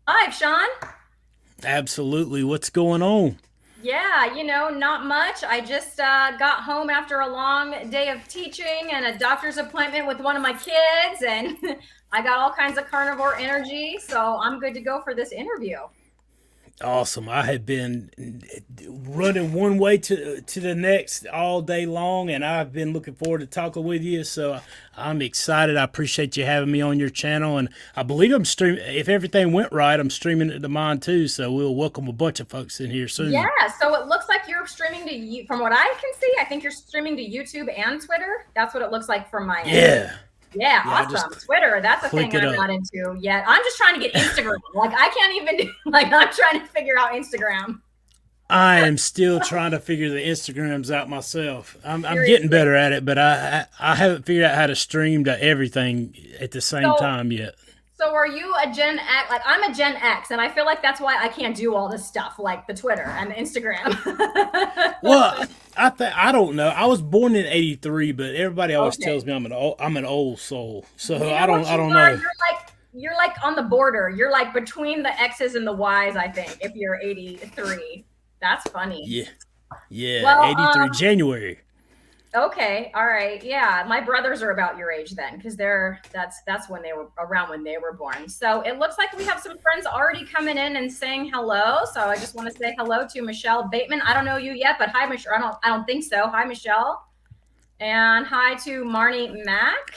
Hi, Sean. Absolutely. What's going on? Yeah, not much. I just got home after a long day of teaching and a doctor's appointment with one of my kids, and I got all kinds of carnivore energy, so I'm good to go for this interview. Awesome. I have been running one way to the next all day long, and I've been looking forward to talking with you. So I'm excited. I appreciate you having me on your channel, and I believe I'm streaming. If everything went right, I'm streaming it to mine too. So we'll welcome a bunch of folks in here Yeah, soon. so it looks like you're streaming to you. From what I can see, I think you're streaming to YouTube and Twitter. That's what it looks like from my end. Yeah, Yeah, yeah. I just awesome. Twitter, that's a click thing it I'm up. not into yet. I'm just trying to get Instagram. Like I can't even do like I'm trying to figure out Instagram. I am still trying to figure the Instagrams out myself. I'm getting Seriously. better at it, but I haven't figured out how to stream to everything at the same So time yet. so are you a Gen X? Like I'm a Gen X, and I feel like that's why I can't do all this stuff, like the Twitter and the Instagram. Well, I don't know. I was born in '83, but everybody always tells Okay. me I'm an old soul. So You know what I you don't are? know. You're like on the border. You're like between the X's and the Y's, I think, if you're 83. That's funny. Yeah, yeah. Well, '83 January. okay, all right, yeah. My brothers are about your age then, because that's when they were around when they were born. So it looks like we have some friends already coming in and saying hello. So I just want to say hello to Michelle Bateman. I don't know you yet, but hi, Michelle. I don't think so. Hi, Michelle, and hi to Marnie Mack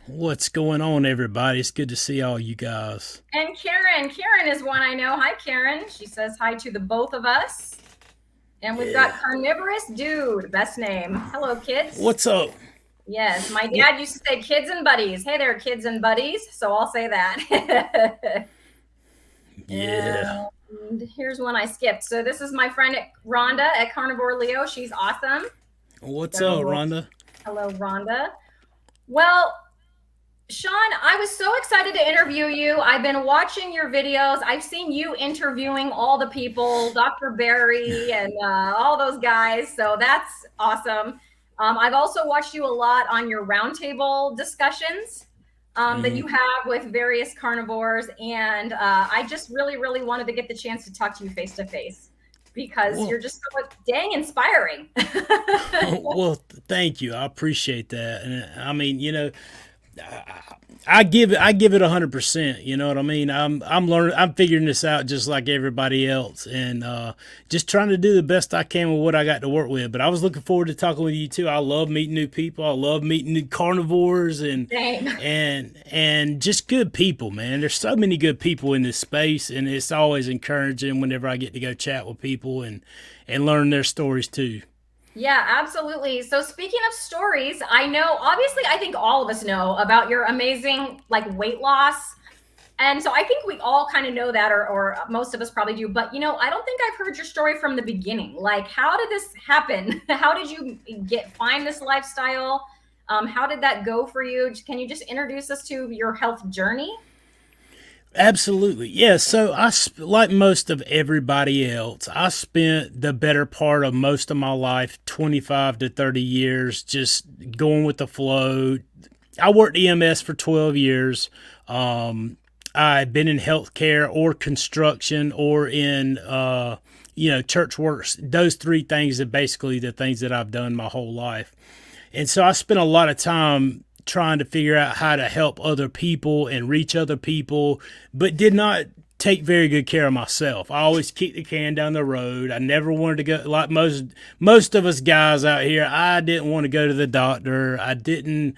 What's going on, everybody? It's good to see all you guys. and Karen. Karen is one I know. Hi, Karen. She says hi to the both of us. And we've got Yeah. Carnivorous Dude, best name. Hello, kids. What's up? Yes, my What? dad used to say kids and buddies. Hey there, kids and buddies. So I'll say that. Yeah. And here's one I skipped. So this is my friend Rhonda at Carnivore Leo. She's awesome. What's So up, Rhonda? hello, Rhonda. Well, Sean, I was so excited to interview you. I've been watching your videos. I've seen you interviewing all the people, Dr. Barry and all those guys. So that's awesome. I've also watched you a lot on your roundtable discussions that Hmm. you have with various carnivores. And I just really, really wanted to get the chance to talk to you face to face because Well, you're just so dang inspiring. well, thank you. I appreciate that. And I mean, I give it 100%. You know what I mean? I'm learning. I'm figuring this out just like everybody else, and just trying to do the best I can with what I got to work with. But I was looking forward to talking with you too. I love meeting new people. I love meeting new carnivores and Same. and just good people, man. There's so many good people in this space, and it's always encouraging whenever I get to go chat with people and learn their stories too. Yeah, absolutely. So speaking of stories, I know obviously I think all of us know about your amazing like weight loss. And so I think we all kind of know that or most of us probably do, but I don't think I've heard your story from the beginning. Like how did this happen? How did you get find this lifestyle? How did that go for you? Can you just introduce us to your health journey? Absolutely. Yeah. So like most of everybody else, I spent the better part of most of my life, 25 to 30 years, just going with the flow. I worked EMS for 12 years. I've been in healthcare or construction or in, church works. Those three things are basically the things that I've done my whole life. And so I spent a lot of time trying to figure out how to help other people and reach other people, but did not take very good care of myself. I always kicked the can down the road. I never wanted to go like most of us guys out here. I didn't want to go to the doctor. I didn't,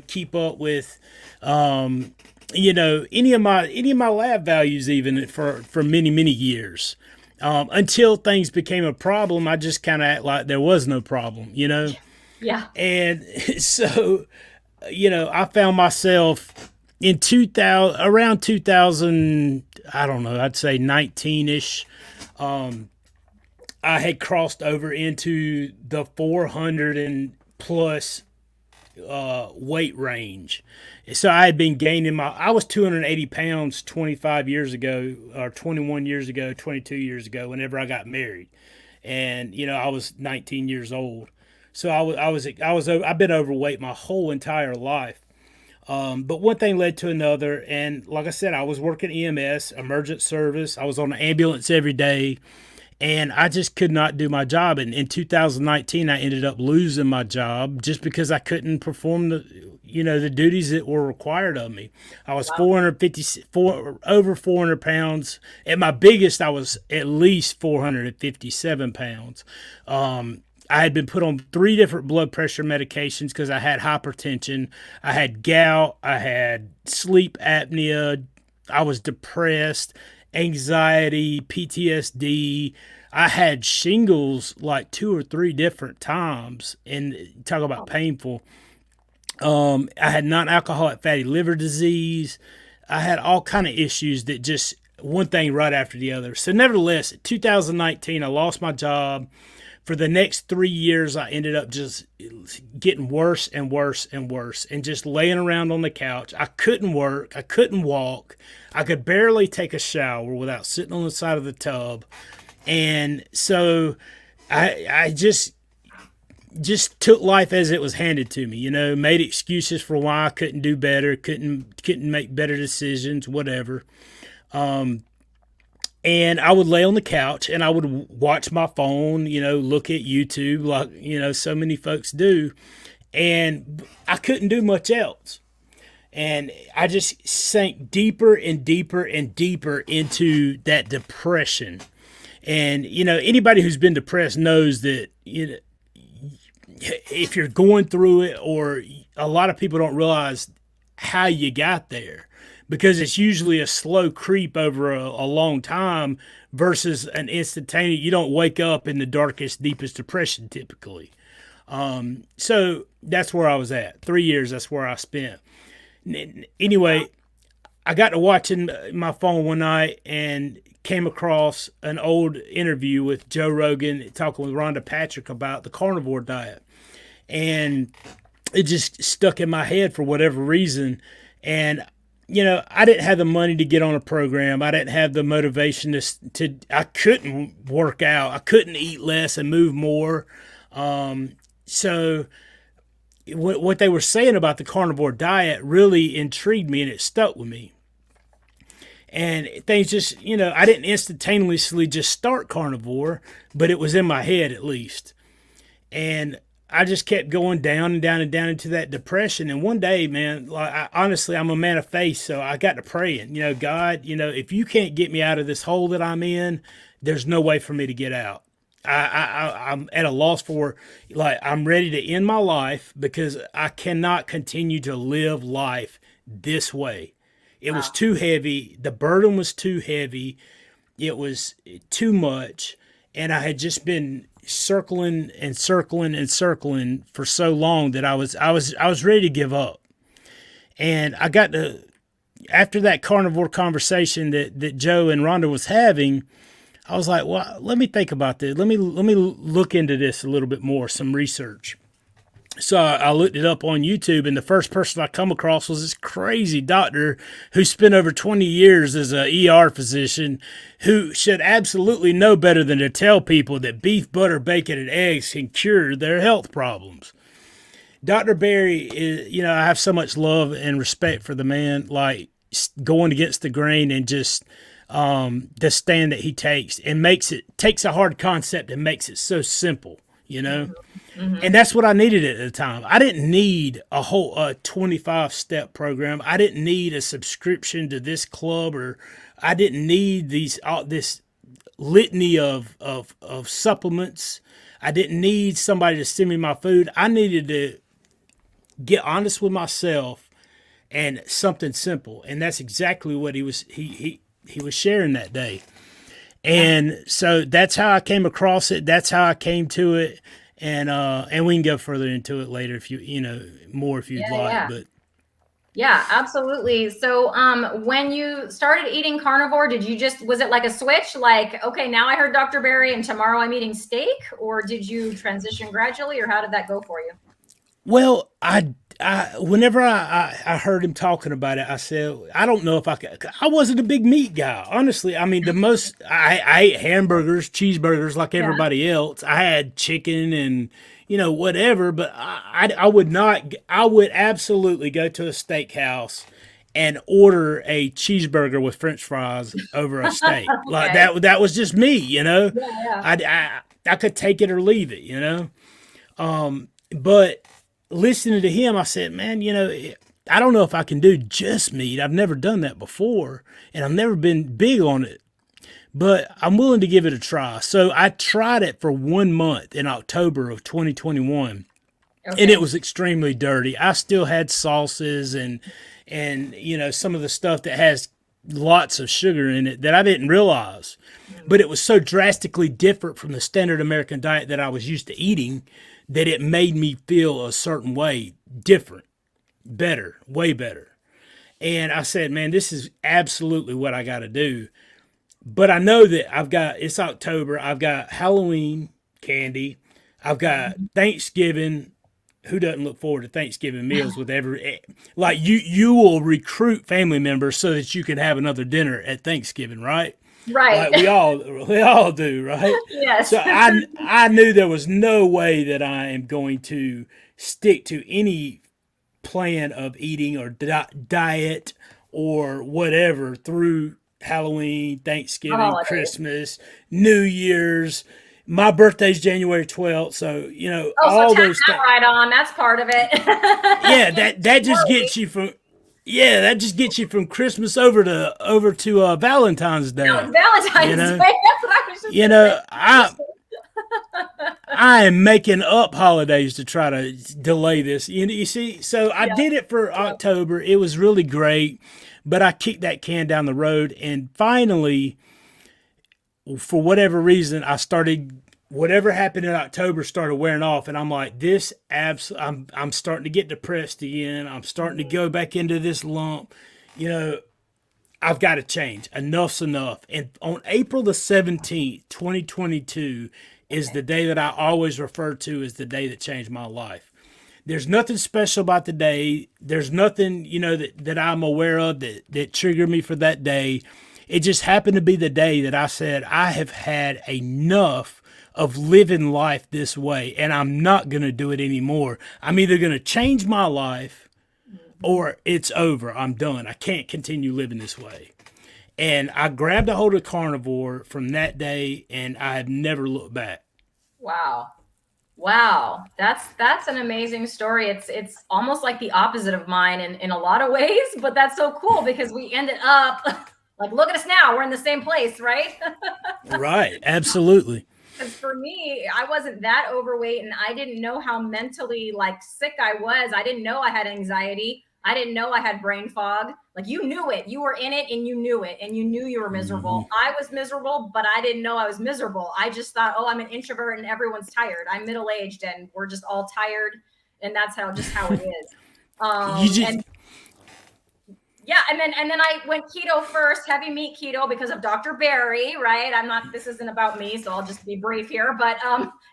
keep up with any of my lab values even for many years. Until things became a problem, I just kind of act like there was no problem. Yeah. And so, I found myself in 2000, around 2000, I don't know, I'd say 19ish. I had crossed over into the 400 and plus weight range. So I had been gaining I was 280 pounds 25 years ago, or 21 years ago, 22 years ago, whenever I got married. And, I was 19 years old. So I've been overweight my whole entire life. But one thing led to another, and like I said, I was working EMS, emergent service. I was on an ambulance every day, and I just could not do my job. And in 2019, I ended up losing my job just because I couldn't perform the duties that were required of me. I was Wow. 454 over 400 pounds. At my biggest, I was at least 457 pounds. I had been put on 3 different blood pressure medications because I had hypertension. I had gout. I had sleep apnea. I was depressed, anxiety, PTSD. I had shingles like 2 or 3 different times, and talk about painful. I had non-alcoholic fatty liver disease. I had all kind of issues that just one thing right after the other. So, nevertheless, 2019, I lost my job. For the next 3 years, I ended up just getting worse and worse and worse, and just laying around on the couch. I couldn't work. I couldn't walk. I could barely take a shower without sitting on the side of the tub. And so I just took life as it was handed to me, made excuses for why I couldn't do better, couldn't make better decisions, whatever. And I would lay on the couch and I would watch my phone, look at YouTube like, so many folks do. And I couldn't do much else. And I just sank deeper and deeper and deeper into that depression. And, anybody who's been depressed knows that, if you're going through it, or a lot of people don't realize how you got there, because it's usually a slow creep over a long time versus an instantaneous. You don't wake up in the darkest, deepest depression typically. So that's where I was at. 3 years, that's where I spent. Anyway, I got to watching my phone one night and came across an old interview with Joe Rogan talking with Rhonda Patrick about the carnivore diet. And it just stuck in my head for whatever reason. And I didn't have the money to get on a program. I didn't have the motivation I couldn't work out. I couldn't eat less and move more. So what they were saying about the carnivore diet really intrigued me, and it stuck with me. And things just, I didn't instantaneously just start carnivore, but it was in my head at least. And I just kept going down and down and down into that depression. And one day, man, like, honestly, I'm a man of faith, so I got to praying. God, if you can't get me out of this hole that I'm in, there's no way for me to get out. I'm at a loss for, like, I'm ready to end my life because I cannot continue to live life this way. It was Wow. too heavy. The burden was too heavy. It was too much. And I had just been circling and circling and circling for so long that I was ready to give up. And I got to, after that carnivore conversation that Joe and Rhonda was having, I was like, well, let me think about this. Let me look into this a little bit more, some research. So I looked it up on YouTube, and the first person I come across was this crazy doctor who spent over 20 years as a ER physician, who should absolutely know better than to tell people that beef, butter, bacon, and eggs can cure their health problems. Dr. Barry is, I have so much love and respect for the man, like going against the grain and just the stand that he takes and takes a hard concept and makes it so simple, Mm-hmm. And that's what I needed at the time. I didn't need a whole 25-step program. I didn't need a subscription to this club, or I didn't need this litany of supplements. I didn't need somebody to send me my food. I needed to get honest with myself and something simple. And that's exactly what he was sharing that day. And so that's how I came across it. That's how I came to it. And we can go further into it later if more if you'd Yeah, like. yeah. But Yeah, absolutely. So, when you started eating carnivore, was it like a switch? Like, okay, now I heard Dr. Barry and tomorrow I'm eating steak, or did you transition gradually, or how did that go for you? well, whenever I heard him talking about it, I said, I don't know if I could. I wasn't a big meat guy, honestly. I mean, I ate hamburgers, cheeseburgers like Yeah. everybody else. I had chicken and whatever, but I would not. I would absolutely go to a steakhouse and order a cheeseburger with French fries over a steak. Like Okay. that. That was just me. Yeah, yeah. I could take it or leave it. But listening to him, I said, man, I don't know if I can do just meat. I've never done that before, and I've never been big on it, but I'm willing to give it a try. So I tried it for 1 month in October of 2021, and it Okay. was extremely dirty. I still had sauces and some of the stuff that has lots of sugar in it that I didn't realize. But it was so drastically different from the standard American diet that I was used to eating that it made me feel a certain way, different, better, way better. And I said, man, this is absolutely what I got to do. But I know that it's October, I've got Halloween candy, I've got Thanksgiving. Who doesn't look forward to Thanksgiving meals with like you will recruit family members so that you can have another dinner at Thanksgiving, right? Right. Like we all do, right? Yes. So I knew there was no way that I am going to stick to any plan of eating or diet or whatever through Halloween, The Thanksgiving, holidays. Christmas, New Year's. My birthday's January 12th, so Oh, so all tack those that things. right on. That's part of it. Yeah, that just Early. gets you from yeah, that just gets you from Christmas over to Valentine's No, Day. it's You Valentine's Day. know, That's what I was just you gonna say. know, I am making up holidays to try to delay this. You see, so I Yeah. did it for October. It was really great, but I kicked that can down the road, and finally, for whatever reason, I started. Whatever happened in October started wearing off, and I'm like, I'm starting to get depressed again. I'm starting to go back into this lump. You know, I've got to change. Enough's enough. And on April the 17th, 2022, is Okay. the day that I always refer to as the day that changed my life. There's nothing special about the day. There's nothing, that I'm aware of that triggered me for that day. It just happened to be the day that I said, I have had enough of living life this way, and I'm not going to do it anymore. I'm either going to change my life Mhm. or it's over. I'm done. I can't continue living this way. And I grabbed a hold of Carnivore from that day, and I have never looked back. Wow. Wow. That's an amazing story. It's almost like the opposite of mine in a lot of ways, but that's so cool because we ended up like look at us now. We're in the same place, right? Right. Absolutely. Because for me, I wasn't that overweight and I didn't know how mentally like sick I was. I didn't know I had anxiety. I didn't know I had brain fog. Like you knew it. You were in it and you knew it and you knew you were miserable. I was miserable, but I didn't know I was miserable. I just thought, oh, I'm an introvert and everyone's tired. I'm middle aged and we're just all tired. And that's how it is. You just And yeah, and then I went keto first, heavy meat keto because of Dr. Barry, right? I'm not this isn't about me, so I'll just be brief here, but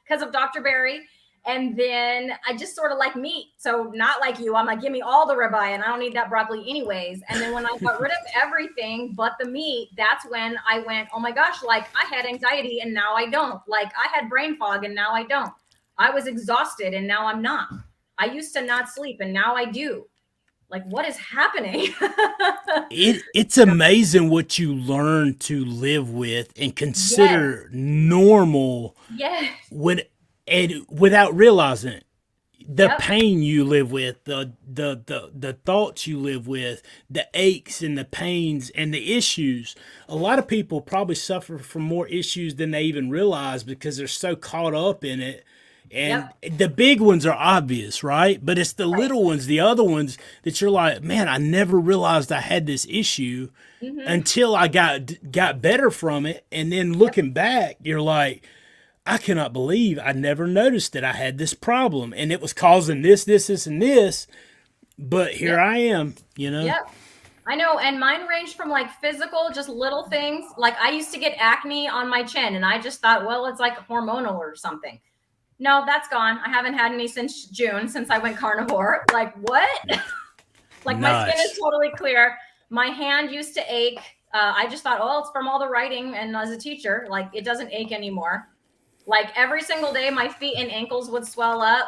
because of Dr. Barry. And then I just sort of like meat. So not like you. I'm like, give me all the ribeye and I don't need that broccoli anyways. And then when I got rid of everything but the meat, that's when I went, oh my gosh, like I had anxiety and now I don't. Like I had brain fog and now I don't. I was exhausted and now I'm not. I used to not sleep and now I do. Like what is happening? it's amazing what you learn to live with and Yes. consider normal Yes. when and without realizing it. The Yep. pain you live with, the thoughts you live with, the aches and the pains and the issues. A lot of people probably suffer from more issues than they even realize because they're so caught up in it. And Yep. the big ones are obvious, right? But it's the Right. little ones, the other ones that you're like, man, I never realized I had this issue Mhm. until I got better from it. And then Yep. looking back, you're like, I cannot believe I never noticed that I had this problem and it was causing this, and this. But here Yep. I am. Yep. I know. And mine ranged from like physical, just little things. Like I used to get acne on my chin and I just thought, well, it's like hormonal or something. No, that's gone. I haven't had any since June, since I went carnivore. Like, what? Like, my skin is Nice. totally clear. My hand used to ache. I just thought, oh, it's from all the writing. And as a teacher, like, it doesn't ache anymore. Like, every single day, my feet and ankles would swell up,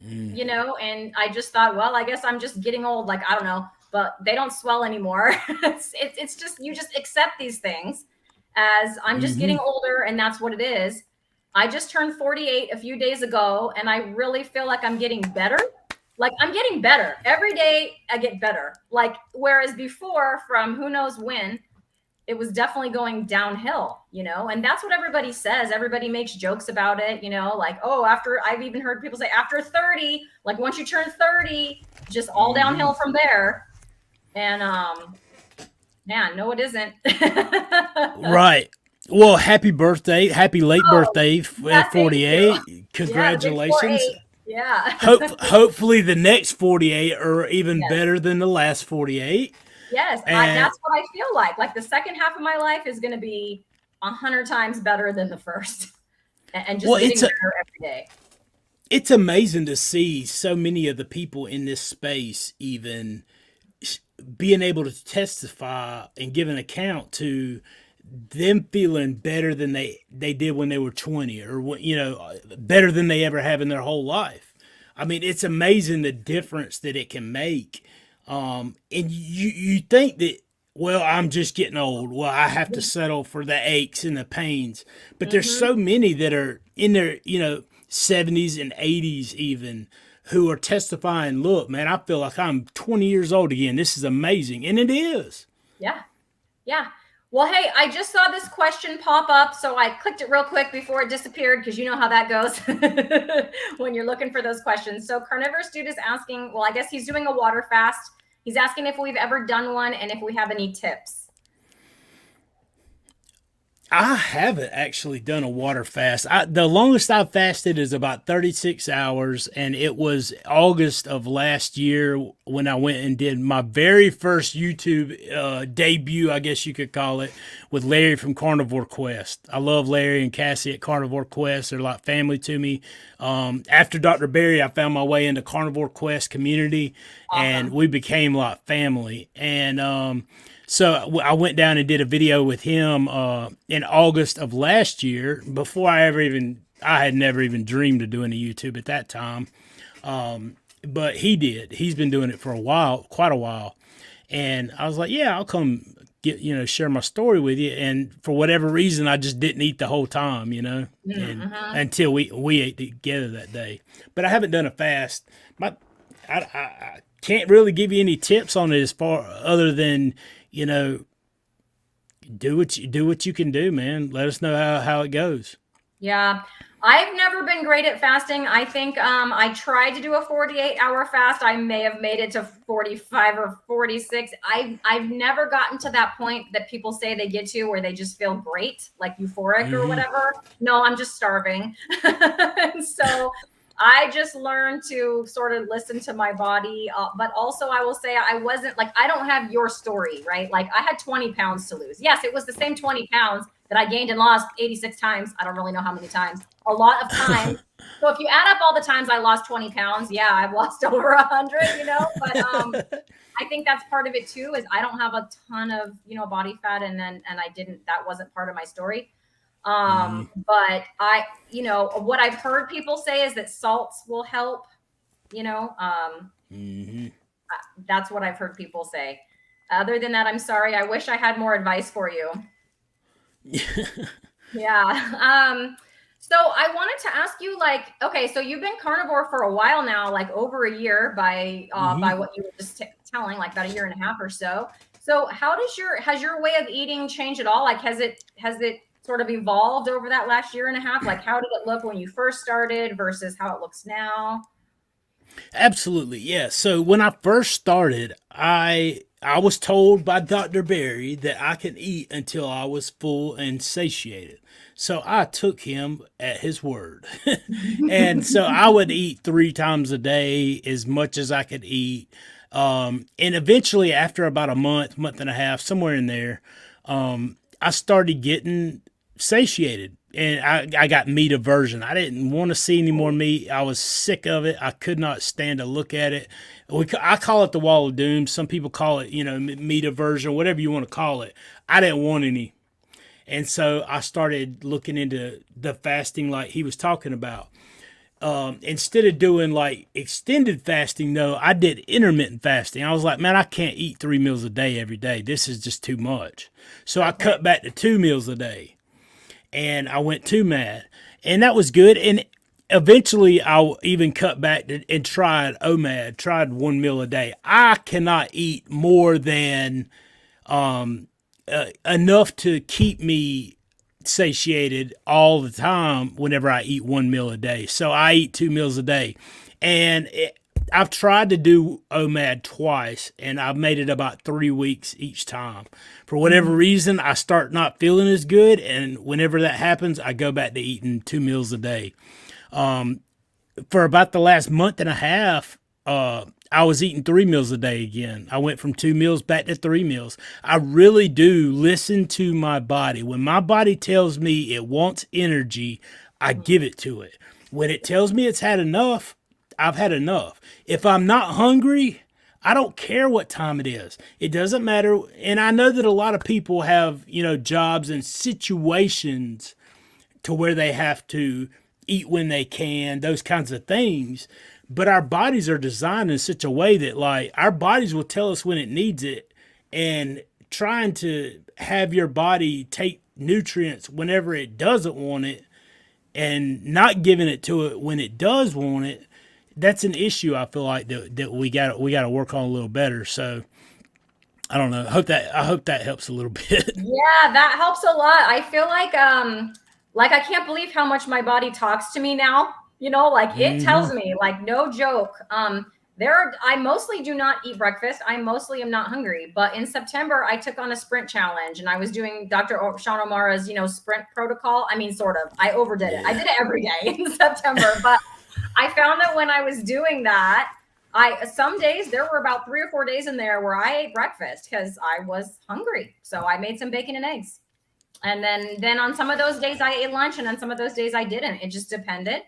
and I just thought, well, I guess I'm just getting old. Like, I don't know, but they don't swell anymore. It's just, you just accept these things as I'm just Hmm. getting older, and that's what it is. I just turned 48 a few days ago, and I really feel like I'm getting better. Like, I'm getting better every day. I get better. Like, whereas before, from who knows when, it was definitely going downhill. And that's what everybody says. Everybody makes jokes about it, like, oh, after, I've even heard people say after 30, like, once you turn 30, just all downhill from there. And man, no, it isn't. Right. Well, happy birthday. Happy late Oh, birthday yeah, at thank you. 48. Yeah, the big Congratulations. 4-8. Yeah. Hopefully the next 48 are even Yes. better than the last 48. Yes, And that's what I feel like. Like, the second half of my life is going to be 100 times better than the first, and just well, getting better every day. it's amazing to see so many of the people in this space even being able to testify and give an account to them feeling better than they did when they were 20, or better than they ever have in their whole life. I mean, it's amazing the difference that it can make. And you think that, well, I'm just getting old, well, I have to settle for the aches and the pains, but there's Mm-hmm. so many that are in their 70s and 80s even, who are testifying, look, man, I feel like I'm 20 years old again, this is amazing. And it is. Yeah. Yeah. Well, hey, I just saw this question pop up, so I clicked it real quick before it disappeared, because you know how that goes when you're looking for those questions. So Carnivorous Dude is asking, well, I guess he's doing a water fast. He's asking if we've ever done one and if we have any tips. I haven't actually done a water fast. The longest I've fasted is about 36 hours, and it was August of last year when I went and did my very first YouTube debut, I guess you could call it, with Larry from Carnivore Quest. I love Larry and Cassie at Carnivore Quest. They're like family to me. After Dr. Barry, I found my way into Carnivore Quest community, and Awesome. we became like family. And so I went down and did a video with him in August of last year. Before I had never even dreamed of doing a YouTube at that time. But he did. He's been doing it for a while, quite a while. And I was like, yeah, I'll come share my story with you. And for whatever reason, I just didn't eat the whole time. And Mm-hmm. until we ate together that day. But I haven't done a fast. I can't really give you any tips on it as far other than you know do what you can do, man. Let us know how it goes. Yeah. I've never been great at fasting. I think I tried to do a 48-hour fast. I may have made it to 45 or 46. I've never gotten to that point that people say they get to, where they just feel great, like euphoric or Hmm. whatever. No, I'm just starving. And so I just learned to sort of listen to my body. But also, I will say, I wasn't like, I don't have your story, right? Like, I had 20 pounds to lose. Yes, it was the same 20 pounds that I gained and lost 86 times. I don't really know how many times. A lot of times. So if you add up all the times I lost 20 pounds, yeah, I've lost over 100. But I think that's part of it too, is I don't have a ton of, body fat, and I didn't, that wasn't part of my story. But what I've heard people say is that salts will help, you know, um, Hmm. that's what I've heard people say. Other than that, I'm sorry. I wish I had more advice for you. Yeah. So I wanted to ask you, like, okay, so you've been carnivore for a while now, like over a year by Hmm. what you were just telling, like about a year and a half or so. So how has your way of eating changed at all? Like, has it sort of evolved over that last year and a half? Like, how did it look when you first started versus how it looks now? Absolutely, yeah. So when I first started, I was told by Dr. Barry that I could eat until I was full and satiated. So I took him at his word. And so I would eat 3 times a day, as much as I could eat. And eventually, after about a month and a half, somewhere in there, I started getting satiated. I got meat aversion. I didn't want to see any more meat. I was sick of it. I could not stand to look at it. I call it the wall of doom. Some people call it, meat aversion, whatever you want to call it. I didn't want any. And so I started looking into the fasting like he was talking about. Instead of doing like extended fasting, though, I did intermittent fasting. I was like, man, I can't eat 3 meals a day every day. This is just too much. So I cut back to 2 meals a day, and I went to MAD, and that was good. And eventually, I'll even cut back and tried OMAD, tried 1 meal a day. I cannot eat more than enough to keep me satiated all the time whenever I eat 1 meal a day. So I eat 2 meals a day. And I've tried to do OMAD twice, and I've made it about 3 weeks each time. For whatever reason, I start not feeling as good, and whenever that happens, I go back to eating 2 meals a day. For about the last month and a half, I was eating 3 meals a day again. I went from 2 meals back to 3 meals. I really do listen to my body. When my body tells me it wants energy, I give it to it. When it tells me it's had enough, I've had enough. If I'm not hungry, I don't care what time it is. It doesn't matter. And I know that a lot of people have, jobs and situations to where they have to eat when they can, those kinds of things. But our bodies are designed in such a way that like our bodies will tell us when it needs it, and trying to have your body take nutrients whenever it doesn't want it and not giving it to it when it does want it, that's an issue I feel like that we got to work on a little better. So I don't know. I hope that helps a little bit. Yeah, that helps a lot. I feel like I can't believe how much my body talks to me now. Like it tells me, like no joke. I mostly do not eat breakfast. I mostly am not hungry. But in September, I took on a sprint challenge, and I was doing Dr. Sean O'Mara's, sprint protocol. I mean, sort of. I overdid it. I did it every day in September, but I found that when I was doing that, some days there were about 3 or 4 days in there where I ate breakfast because I was hungry. So I made some bacon and eggs. And then on some of those days I ate lunch, and on some of those days I didn't. It just depended.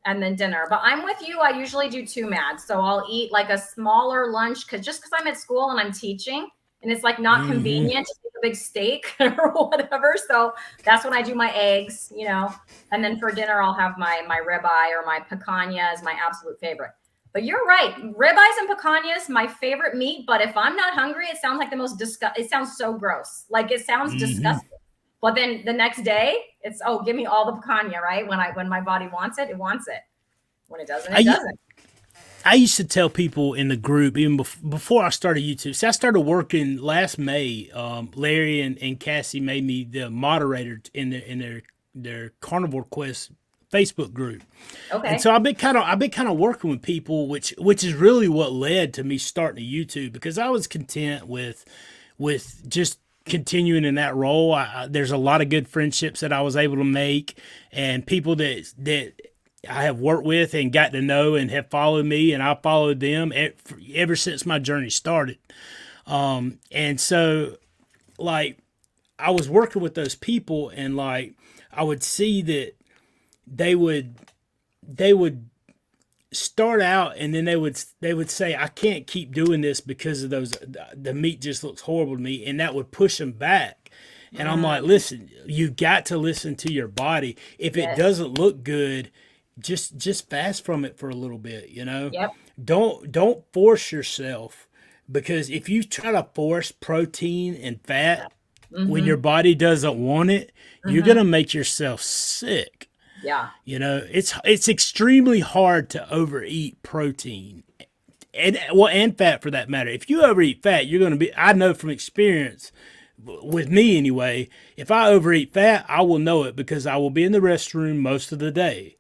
And then dinner. But I'm with you. I usually do 2 MADs. So I'll eat like a smaller lunch because I'm at school and I'm teaching, and it's like not convenient to take a big steak or whatever. So that's when I do my eggs, and then for dinner I'll have my ribeye or my picanha is my absolute favorite. But you're right. Ribeyes and picanhas, my favorite meat. But if I'm not hungry, it sounds like the most it sounds so gross. Like it sounds disgusting. But then the next day, it's give me all the picanha, right? When my body wants it, it wants it. When it doesn't, it doesn't. I used to tell people in the group, even before I started YouTube. See, I started working last May. Larry and Cassie made me the moderator in their Carnivore Quest Facebook group. Okay. And so I've been kind of working with people, which is really what led to me starting a YouTube, because I was content with just continuing in that role. There's a lot of good friendships that I was able to make, and people that I have worked with and got to know and have followed me, and I followed them ever since my journey started. And so, like, I was working with those people, and like, I would see that they would start out, and then they would say, I can't keep doing this because of the meat just looks horrible to me, and that would push them back. And I'm like, listen, you got to listen to your body. If it doesn't look good, just fast from it for a little bit, Yep. Don't force yourself, because if you try to force protein and fat when your body doesn't want it, you're going to make yourself sick. Yeah. It's extremely hard to overeat protein and fat for that matter. If you overeat fat, you're going to be, I know from experience with me anyway, if I overeat fat, I will know it because I will be in the restroom most of the day.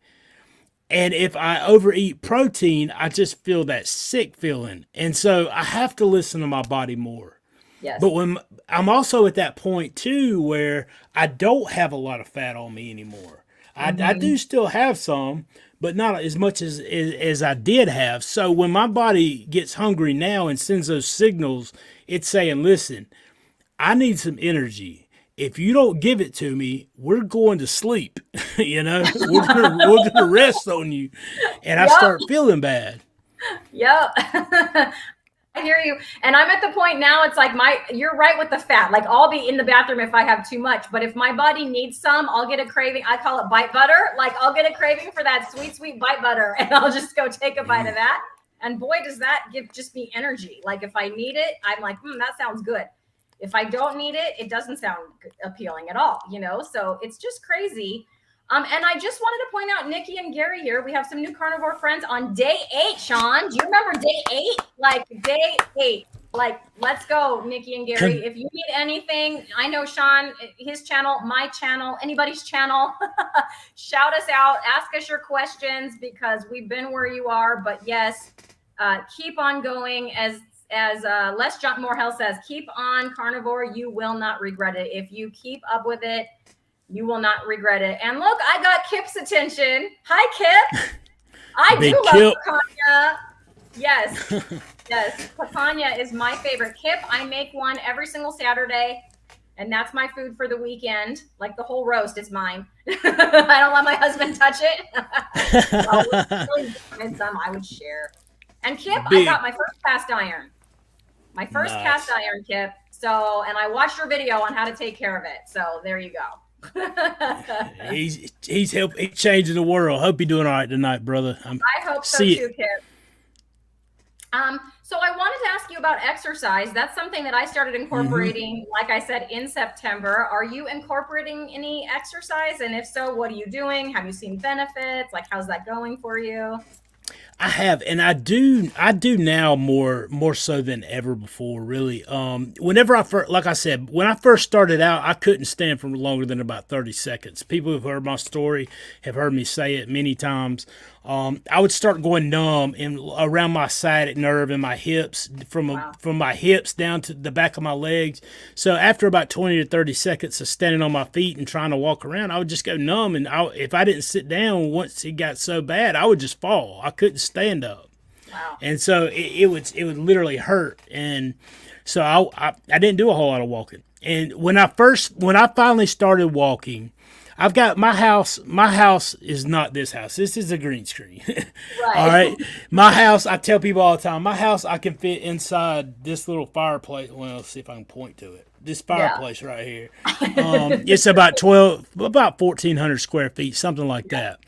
And if I overeat protein, I just feel that sick feeling. And so I have to listen to my body more. Yes. But when I'm also at that point too, where I don't have a lot of fat on me anymore. I do still have some, but not as much as I did have. So when my body gets hungry now and sends those signals, it's saying, listen, I need some energy. if you don't give it to me, we're going to sleep. We're gonna rest on you. And I Yep. start feeling bad. Yep. I hear you. And I'm at the point now, it's like you're right with the fat. Like I'll be in the bathroom if I have too much, but if my body needs some, I'll get a craving. I call it bite butter. Like I'll get a craving for that sweet, sweet bite butter and I'll just go take a bite of that. And boy, does that give just me energy. Like if I need it, I'm like, that sounds good. If I don't need it, it doesn't sound appealing at all, So it's just crazy. And I just wanted to point out Nikki and Gary here. We have some new carnivore friends on day 8. Sean, do you remember day 8? Like day 8. Like, let's go, Nikki and Gary. If you need anything, I know Sean, his channel, my channel, anybody's channel. Shout us out, ask us your questions because we've been where you are. But yes, keep on going as Les John Morehell says, keep on carnivore. You will not regret it. If you keep up with it, you will not regret it. And look, I got Kip's attention. Hi, Kip. I Big do Kip. love picanha. Yes. Yes. Picanha is my favorite. Kip, I make one every single Saturday. And that's my food for the weekend. Like the whole roast is mine. I don't let my husband touch it. I would share. And Kip, I got my first cast iron. My first cast iron, Kip. So, and I watched your video on how to take care of it. So there you go. He's changing the world. Hope you're doing all right tonight, brother. I hope so too, Kip. So I wanted to ask you about exercise. That's something that I started incorporating, like I said, in September. Are you incorporating any exercise? And if so, what are you doing? Have you seen benefits? Like, how's that going for you? I have, and I do now more so than ever before, really. Whenever like I said, when I first started out, I couldn't stand for longer than about 30 seconds. People who've heard my story have heard me say it many times. I would start going numb around my sciatic nerve and my hips, from my hips down to the back of my legs. So after about 20 to 30 seconds of standing on my feet and trying to walk around, I would just go numb. And if I didn't sit down, once it got so bad, I would just fall. I couldn't stand up. Wow. And so it would literally hurt. And so I didn't do a whole lot of walking. And when I finally started walking, I've got my house. My house is not this house. This is a green screen. Right. All right. My house, I tell people all the time, my house, I can fit inside this little fireplace. Well, let's see if I can point to it. This fireplace right here. It's about 1,400 square feet, something like that.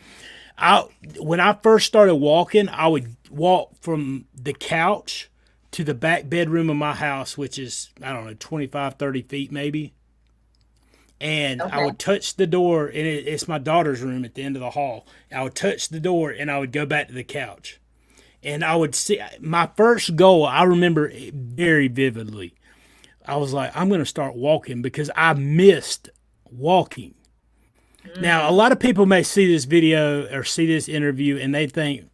When I first started walking, I would walk from the couch to the back bedroom of my house, which is, I don't know, 25, 30 feet maybe. And I would touch the door, and it's my daughter's room at the end of the hall. I would touch the door, and I would go back to the couch. And I would see, my first goal, I remember it very vividly. I was like, I'm going to start walking because I missed walking. Now, a lot of people may see this video or see this interview, and they think,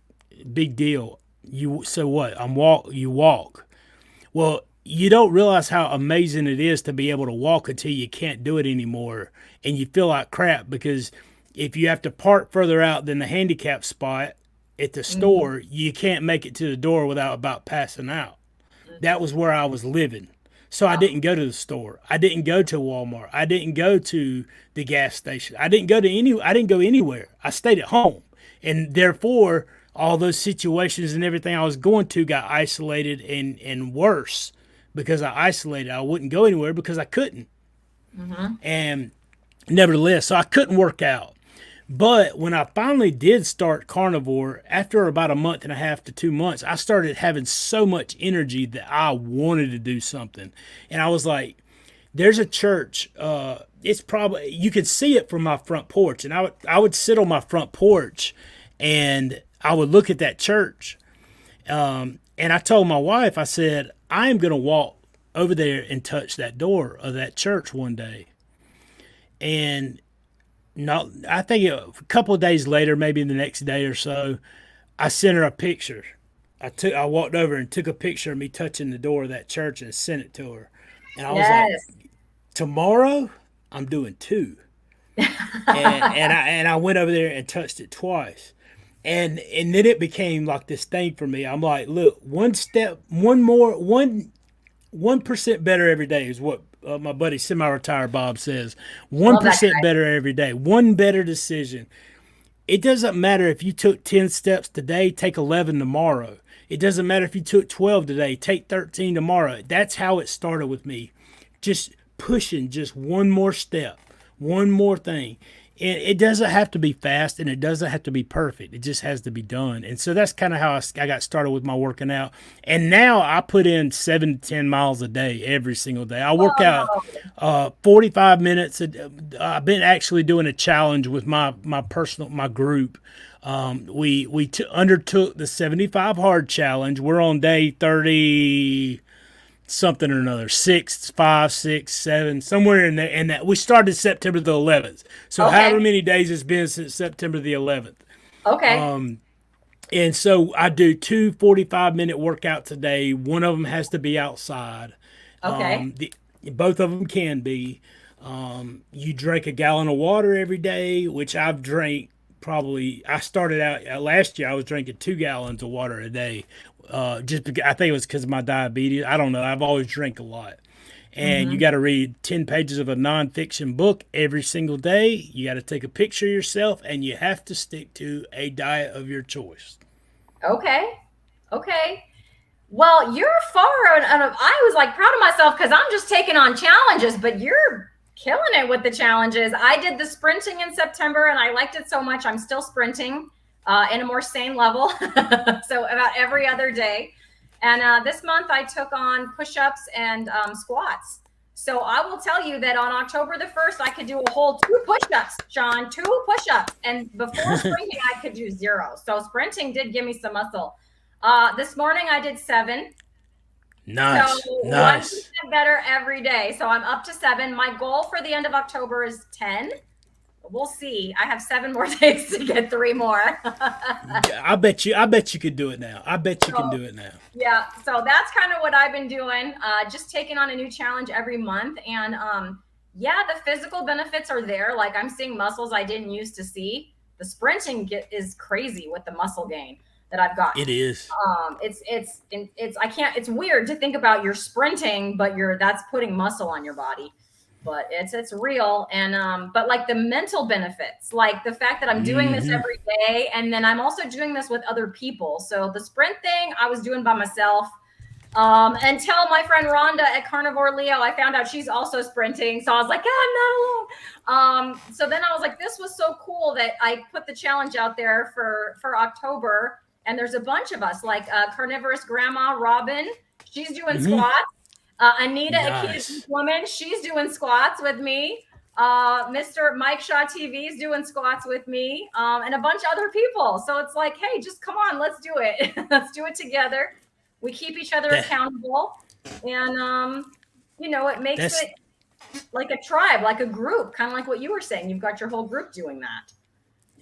big deal. So what? You walk. Well, you don't realize how amazing it is to be able to walk until you can't do it anymore. And you feel like crap because if you have to park further out than the handicap spot at the store, you can't make it to the door without about passing out. That was where I was living. So I didn't go to the store. I didn't go to Walmart. I didn't go to the gas station. I didn't go anywhere. I stayed at home. And therefore, all those situations and everything I was going to got isolated and worse. Because I isolated, I wouldn't go anywhere because I couldn't. And nevertheless, so I couldn't work out. But when I finally did start carnivore, after about a month and a half to 2 months, I started having so much energy that I wanted to do something. And I was like, there's a church, it's probably, you could see it from my front porch. And I would sit on my front porch and I would look at that church. And I told my wife, I said, I am going to walk over there and touch that door of that church one day. And I think a couple of days later, maybe the next day or so, I sent her a picture. I walked over and took a picture of me touching the door of that church and sent it to her. And I was like, tomorrow I'm doing 2. and I went over there and touched it twice. And then it became like this thing for me. I'm like, look, 1% better every day is what my buddy semi-retired Bob says, Love that 1% better every day, one better decision. It doesn't matter if you took 10 steps today, take 11 tomorrow. It doesn't matter if you took 12 today, take 13 tomorrow. That's how it started with me. Just pushing just one more step, one more thing. And it doesn't have to be fast and it doesn't have to be perfect. It just has to be done. And so that's kind of how I got started with my working out. And now I put in 7 to 10 miles a day every single day. I work out Whoa. 45 minutes. I've been actually doing a challenge with my group. We undertook the 75 hard challenge. We're on day 30 something or another, 6, 5, 6, 7, somewhere in there. And that we started September the 11th. So Okay. however many days it's been since September the 11th. Okay. And so I do 2 45-minute workouts a day. One of them has to be outside. Okay. Both of them can be. You drink a gallon of water every day, which I've drank probably. I started out last year. I was drinking 2 gallons of water a day. Just because, I think it was because of my diabetes. I don't know. I've always drank a lot. And you Hmm. got to read 10 pages of a nonfiction book every single day. You got to take a picture of yourself, and you have to stick to a diet of your choice. Okay. Okay. Well, you're far I was like proud of myself because I'm just taking on challenges, but you're killing it with the challenges. I did the sprinting in September and I liked it so much. I'm still sprinting in a more sane level. So about every other day. And this month I took on push-ups and squats. So I will tell you that on October the 1st, I could do a whole 2 push-ups, Sean, 2 push-ups. And before sprinting, I could do 0. So sprinting did give me some muscle. This morning I did 7. Nice, So nice. 1% better every day. So I'm up to 7. My goal for the end of October is 10. We'll see. I have 7 more days to get 3 more. I bet you could do it now. I bet you can So do it now. yeah, so that's kind of what I've been doing. Just taking on a new challenge every month. And yeah, the physical benefits are there. Like I'm seeing muscles I didn't used to see. The sprinting is crazy with the muscle gain that I've gotten. It is. I can't, it's weird to think about you're sprinting, but that's putting muscle on your body. But it's real. And but like the mental benefits, like the fact that I'm doing this Hmm. every day, and then I'm also doing this with other people. So the sprint thing I was doing by myself. Until my friend Rhonda at Carnivore Leo, I found out she's also sprinting. So I was like, oh, I'm not alone. So then I was like, this was so cool that I put the challenge out there for October. And there's a bunch of us, like Carnivorous Grandma Robin, she's doing Hmm. squats. Anita, a kid Nice. woman, she's doing squats with me. Mr. Mike Shaw TV is doing squats with me, and a bunch of other people. So it's like, hey, just come on, let's do it. Let's do it together. We keep each other That accountable, and it makes that's it like a tribe, like a group, kind of like what you were saying. You've got your whole group doing that.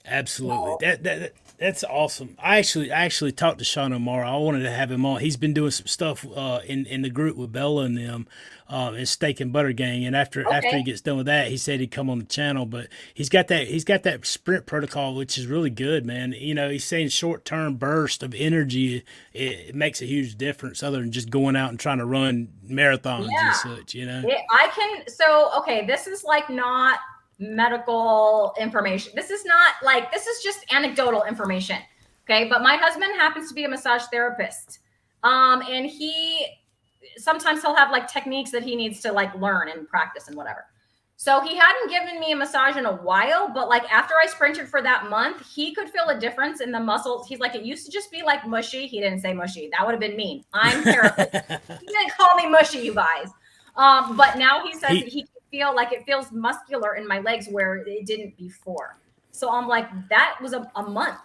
absolutely So, that's awesome. I actually talked to Sean O'Mara. I wanted to have him on. He's been doing some stuff in the group with Bella and them, and Steak and Butter Gang. And after he okay. gets done with that, he said he'd come on the channel. But he's got that sprint protocol, which is really good, man. He's saying short term burst of energy. It makes a huge difference, other than just going out and trying to run marathons and Yeah. such. I can, so, okay, this is like not medical information. This is not like, this is just anecdotal information. Okay. But my husband happens to be a massage therapist. And sometimes he'll have like techniques that he needs to like learn and practice and whatever. So he hadn't given me a massage in a while, but like after I sprinted for that month, he could feel a difference in the muscles. He's like, it used to just be like mushy. He didn't say mushy. That would have been mean. I'm terrible. He didn't call me mushy, you guys. But now he says that he he can feel like it feels muscular in my legs where it didn't before. So I'm like, that was a month.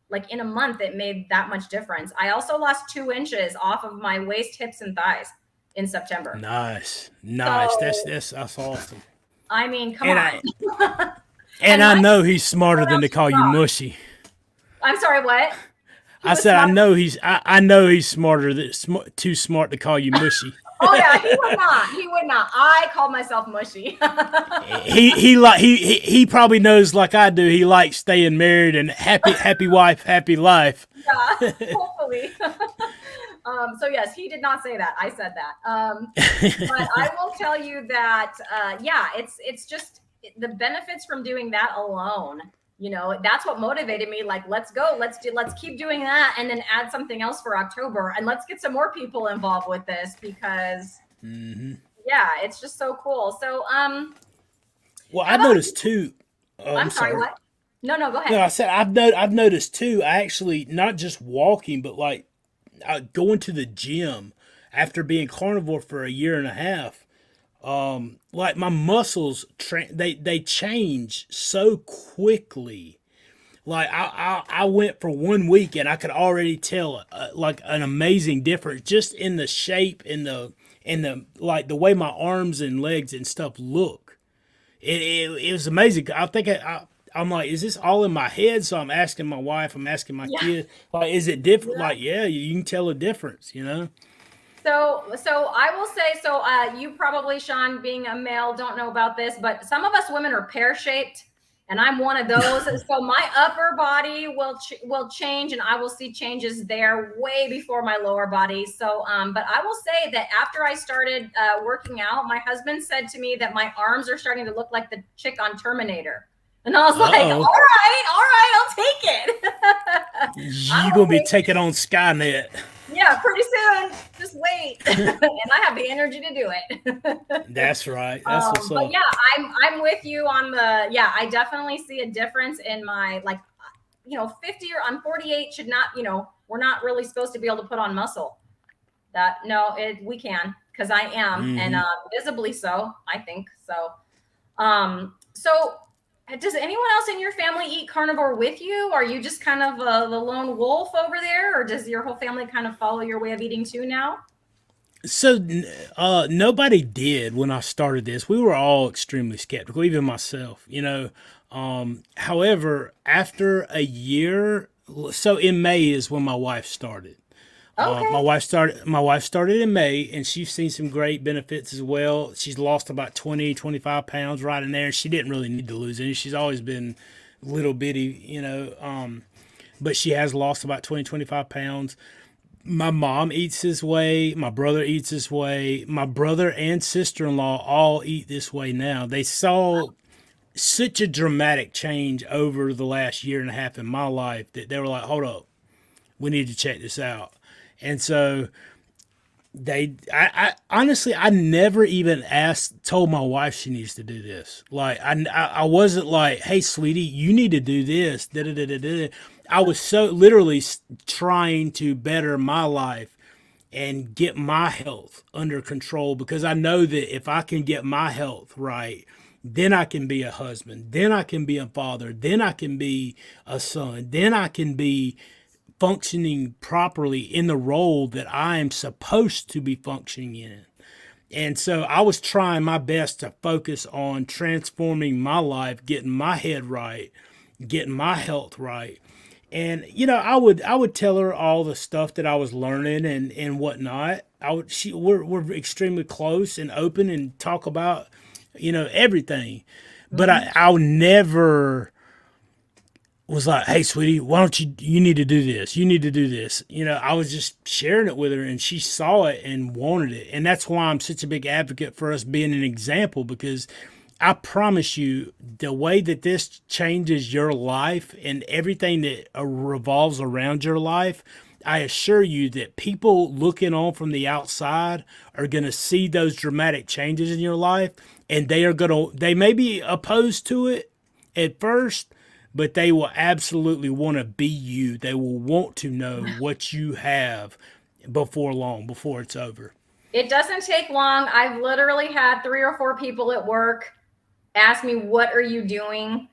Like in a month, it made that much difference. I also lost 2 inches off of my waist, hips, and thighs in September. Nice, nice. That's So, that's awesome. I mean, come And on. I and And I my know he's smarter what than else to you call you got? mushy. I'm sorry, what? He I was said I smart. know he's smarter too smart to call you mushy. Oh yeah, he would not. He would not. I called myself mushy. He probably knows like I do. He likes staying married and happy wife, happy life. Yeah, hopefully. So yes, he did not say that. I said that. But I will tell you that, yeah, it's just the benefits from doing that alone. You know, that's what motivated me. Like, let's go, let's keep doing that, and then add something else for October, and let's get some more people involved with this because, yeah, it's just so cool. So, Well, how I about noticed you? too. Oh, I'm I'm sorry, sorry. what? No, no, go No, ahead. I said I've noticed too. I actually not just walking, but like going to the gym after being carnivore for a year and a half. Like my muscles, they change so quickly. Like I went for 1 week and I could already tell like an amazing difference just in the shape and the like the way my arms and legs and stuff look. It was amazing. I'm like, is this all in my head? So I'm asking my wife, I'm asking my Yeah. kid, like, is it different? Yeah. Like, yeah, you can tell a difference, you know? So I will say, so you probably, Sean, being a male, don't know about this, but some of us women are pear shaped, and I'm one of those. So my upper body will change, and I will see changes there way before my lower body. So, but I will say that after I started working out, my husband said to me that my arms are starting to look like the chick on Terminator. And I was Uh like, oh. all right, I'll take it. I You're will gonna be take taking on Skynet. Yeah, pretty soon. Just wait. And I have the energy to do it. That's right. That's what's But up. yeah, I'm with you on the, yeah, I definitely see a difference in my, like, 50, or I'm 48, should not, we're not really supposed to be able to put on muscle. That no, we can, because I am, and Hmm. visibly so, I think. So does anyone else in your family eat carnivore with you? Are you just kind of the lone wolf over there, or does your whole family kind of follow your way of eating too now? So, nobody did when I started this. We were all extremely skeptical, even myself, you know. However, after a year, so in May is when my wife started. Okay. My wife started in May, and she's seen some great benefits as well. She's lost about 20, 25 pounds right in there. She didn't really need to lose any. She's always been little bitty, you know. But she has lost about 20, 25 pounds. My mom eats this way. My brother eats this way. My brother and sister in law all eat this way now. They saw such a dramatic change over the last year and a half in my life that they were like, hold up, we need to check this out. And so I honestly, I never even told my wife she needs to do this. Like, I wasn't like, hey, sweetie, you need to do this. Da, da, da, da, da. I was so literally trying to better my life and get my health under control because I know that if I can get my health right, then I can be a husband, then I can be a father, then I can be a son, then I can be functioning properly in the role that I am supposed to be functioning in. And so I was trying my best to focus on transforming my life, getting my head right, getting my health right. And I would tell her all the stuff that I was learning and whatnot. We're extremely close and open and talk about everything. But Hmm. I'll never was like, hey, sweetie, why don't you need to do this? You need to do this. I was just sharing it with her and she saw it and wanted it. And that's why I'm such a big advocate for us being an example because I promise you, the way that this changes your life and everything that revolves around your life, I assure you that people looking on from the outside are going to see those dramatic changes in your life and they may be opposed to it at first, but they will absolutely want to be you. They will want to know what you have before long, before it's over. It doesn't take long. I've literally had 3 or 4 people at work ask me, "What are you doing?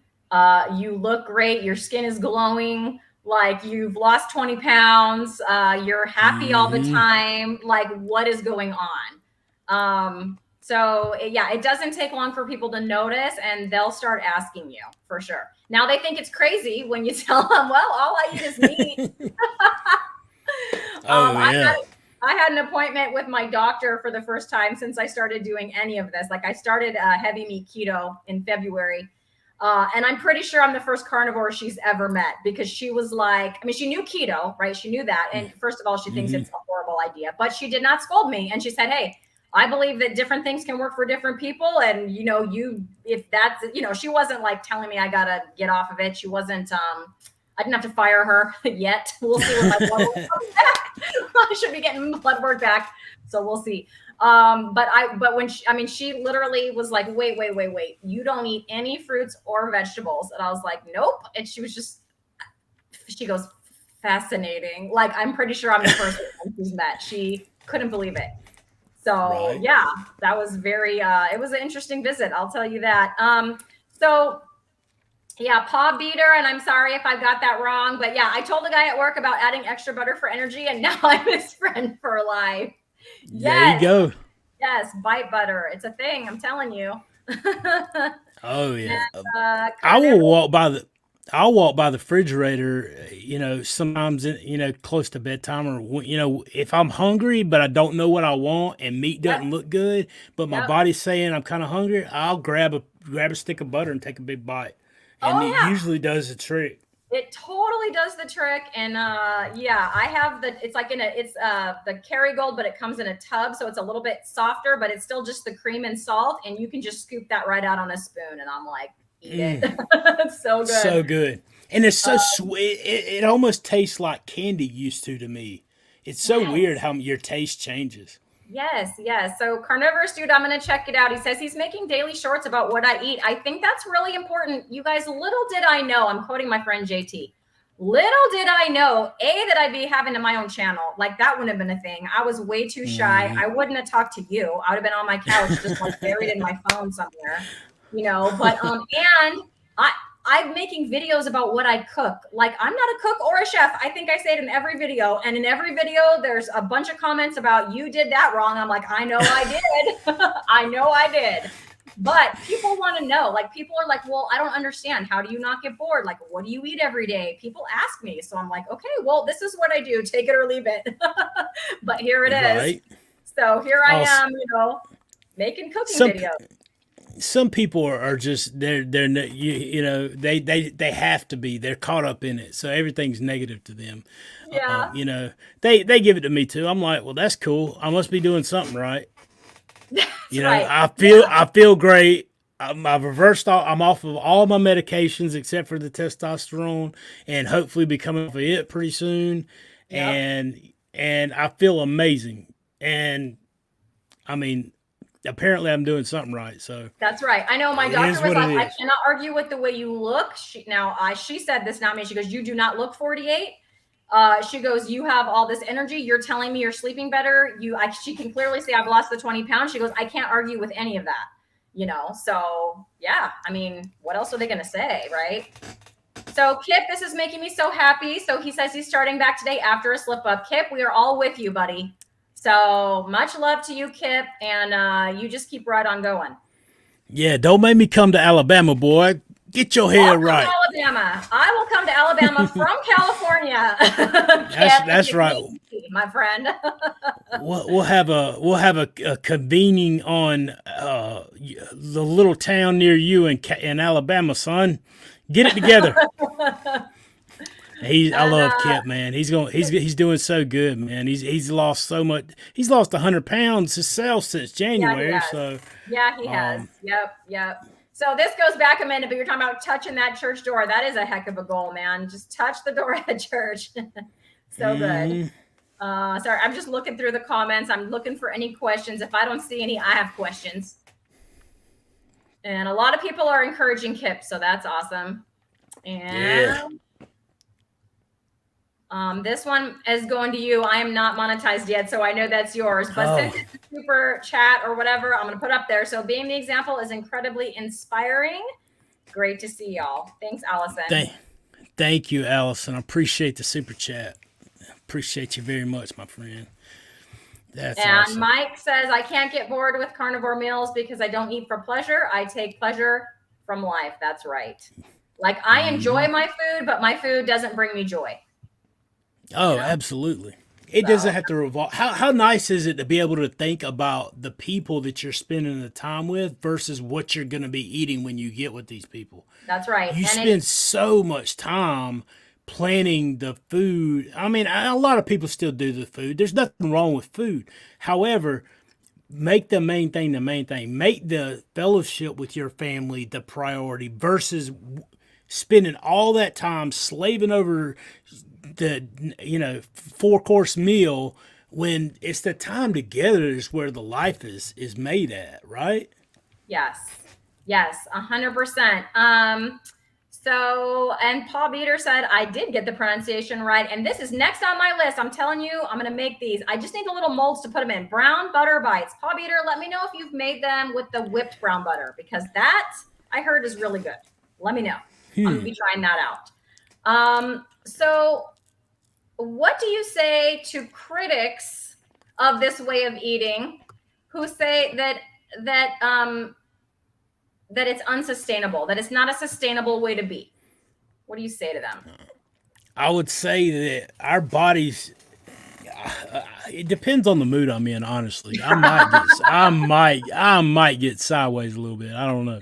You look great. Your skin is glowing. Like, you've lost 20 pounds. You're happy all the Hmm. time. Like, what is going on?" So yeah, it doesn't take long for people to notice, and they'll start asking you for sure. Now they think it's crazy when you tell them, "Well, all I eat is meat." Oh I yeah. I had an appointment with my doctor for the first time since I started doing any of this. Like, I started heavy meat keto in February. And I'm pretty sure I'm the first carnivore she's ever met because she was like, I mean, she knew keto, right? She knew that. And first of all, she thinks Mm-hmm. it's a horrible idea, but she did not scold me. And she said, hey, I believe that different things can work for different people. And, if that's, she wasn't like telling me I got to get off of it. She wasn't, I didn't have to fire her yet. We'll see when my blood work comes back. I should be getting blood work back. So we'll see. But when she literally was like, wait, you don't eat any fruits or vegetables. And I was like, nope. And she goes, fascinating. Like, I'm pretty sure I'm the first one who's met. She couldn't believe it. So Right. yeah, that was it was an interesting visit. I'll tell you that. So yeah, paw beater. And I'm sorry if I got that wrong, but yeah, I told the guy at work about adding extra butter for energy and now I'm his friend for life. There you Yes. go. Yes, bite butter. It's a thing, I'm telling you. Oh And, yeah. I will carnivore. walk by the. I'll walk by the refrigerator, sometimes, close to bedtime, or if I'm hungry but I don't know what I want and meat Yep, doesn't look good, but my yep. body's saying I'm kind of hungry, I'll grab a stick of butter and take a big bite, and Oh it yeah, usually does the trick. it totally does the trick. And yeah, I have it's like it's the Kerrygold, but it comes in a tub, so it's a little bit softer, but it's still just the cream and salt, and you can just scoop that right out on a spoon, and I'm like, eat it. Mm, It's so good. so good, and it's Uh, so sweet. It almost tastes like candy used to me. It's so weird yes. how your taste changes. Yes, yes. So carnivorous dude, I'm gonna check it out. He says he's making daily shorts about what I eat. I think that's really important. You guys, little did I know, I'm quoting my friend JT. Little did I know, that I'd be having my own channel. Like that wouldn't have been a thing. I was way too shy. Mm. I wouldn't have talked to you. I would have been on my couch, just like buried in my phone somewhere, But and I I'm making videos about what I cook. Like I'm not a cook or a chef. I think I say it in every video. And in every video, there's a bunch of comments about you did that wrong. I'm like, I know I did. I know I did. But people want to know. Like people are like, well, I don't understand. How do you not get bored? Like, what do you eat every day? People ask me. So I'm like, okay, well, this is what I do. Take it or leave it. But here it is. Right. So here I Also, am, making cooking some videos. some people are just they have to be, they're caught up in it, so everything's negative to them. Yeah, They give it to me too. I'm like, well, that's cool, I must be doing something right. that's right. I feel great. I've reversed all. I'm off of all my medications except for the testosterone, and hopefully be coming off of it pretty soon. Yep. And I feel amazing. And I mean, apparently I'm doing something right. So That's right. I know my it doctor is was what it like, I is. cannot argue with the way you look. She said this, not me. She goes, you do not look 48. She goes, you have all this energy. You're telling me you're sleeping better. She can clearly see I've lost the 20 pounds. She goes, I can't argue with any of that. So yeah, I mean, what else are they going to say? Right. So Kip, this is making me so happy. So he says he's starting back today after a slip up. Kip, we are all with you, buddy. So much love to you, Kip. And you just keep right on going. Yeah, don't make me come to Alabama, boy. Get your I'll head come to right. Alabama. I will come to Alabama from California. That's Kip, if that's you right. need me, my friend. We'll have a convening on the little town near you in Alabama, son. Get it together. I And love Kip, man. He's doing so good, man. He's lost so much. He's lost 100 pounds himself since yeah, he January. has. So Yeah, he has. Yep, yep. So this goes back a minute, but you're talking about touching that church door. That is a heck of a goal, man. Just touch the door at church. So good. mm, Sorry, I'm just looking through the comments. I'm looking for any questions. If I don't see any, I have questions. And a lot of people are encouraging Kip, so that's awesome. yeah. And this one is going to you. I am not monetized yet, so I know that's yours. But since Oh, it's a super chat or whatever, I'm going to put up there. So being the example is incredibly inspiring. Great to see y'all. Thanks, Allison. thank thank you, Allison. I appreciate the super chat. Appreciate you very much, my friend. That's And awesome. Mike says, I can't get bored with carnivore meals because I don't eat for pleasure. I take pleasure from life. That's right. Like I enjoy hmm my food, but my food doesn't bring me joy, you Oh, know? absolutely, It doesn't So have to revolve. How nice is it to be able to think about the people that you're spending the time with versus what you're going to be eating when you get with these people? that's right. You And it spend so much time planning the food. I mean, a lot of people still do the food. There's nothing wrong with food. However, make the main thing the main thing. Make the fellowship with your family the priority versus spending all that time slaving over the four-course meal when it's the time together is where the life is made at, right? yes. Yes, 100%. So, and Paul Beater said, I did get the pronunciation right. And this is next on my list. I'm telling you, I'm going to make these. I just need the little molds to put them in. Brown butter bites. Paul Beater, let me know if you've made them with the whipped brown butter, because that I heard is really good. Let me know. I'm going to be trying that out. So, what do you say to critics of this way of eating who say that it's unsustainable, that it's not a sustainable way to be? What do you say to them? I would say that our bodies. It depends on the mood I'm in. Honestly, I might get sideways a little bit. I don't know.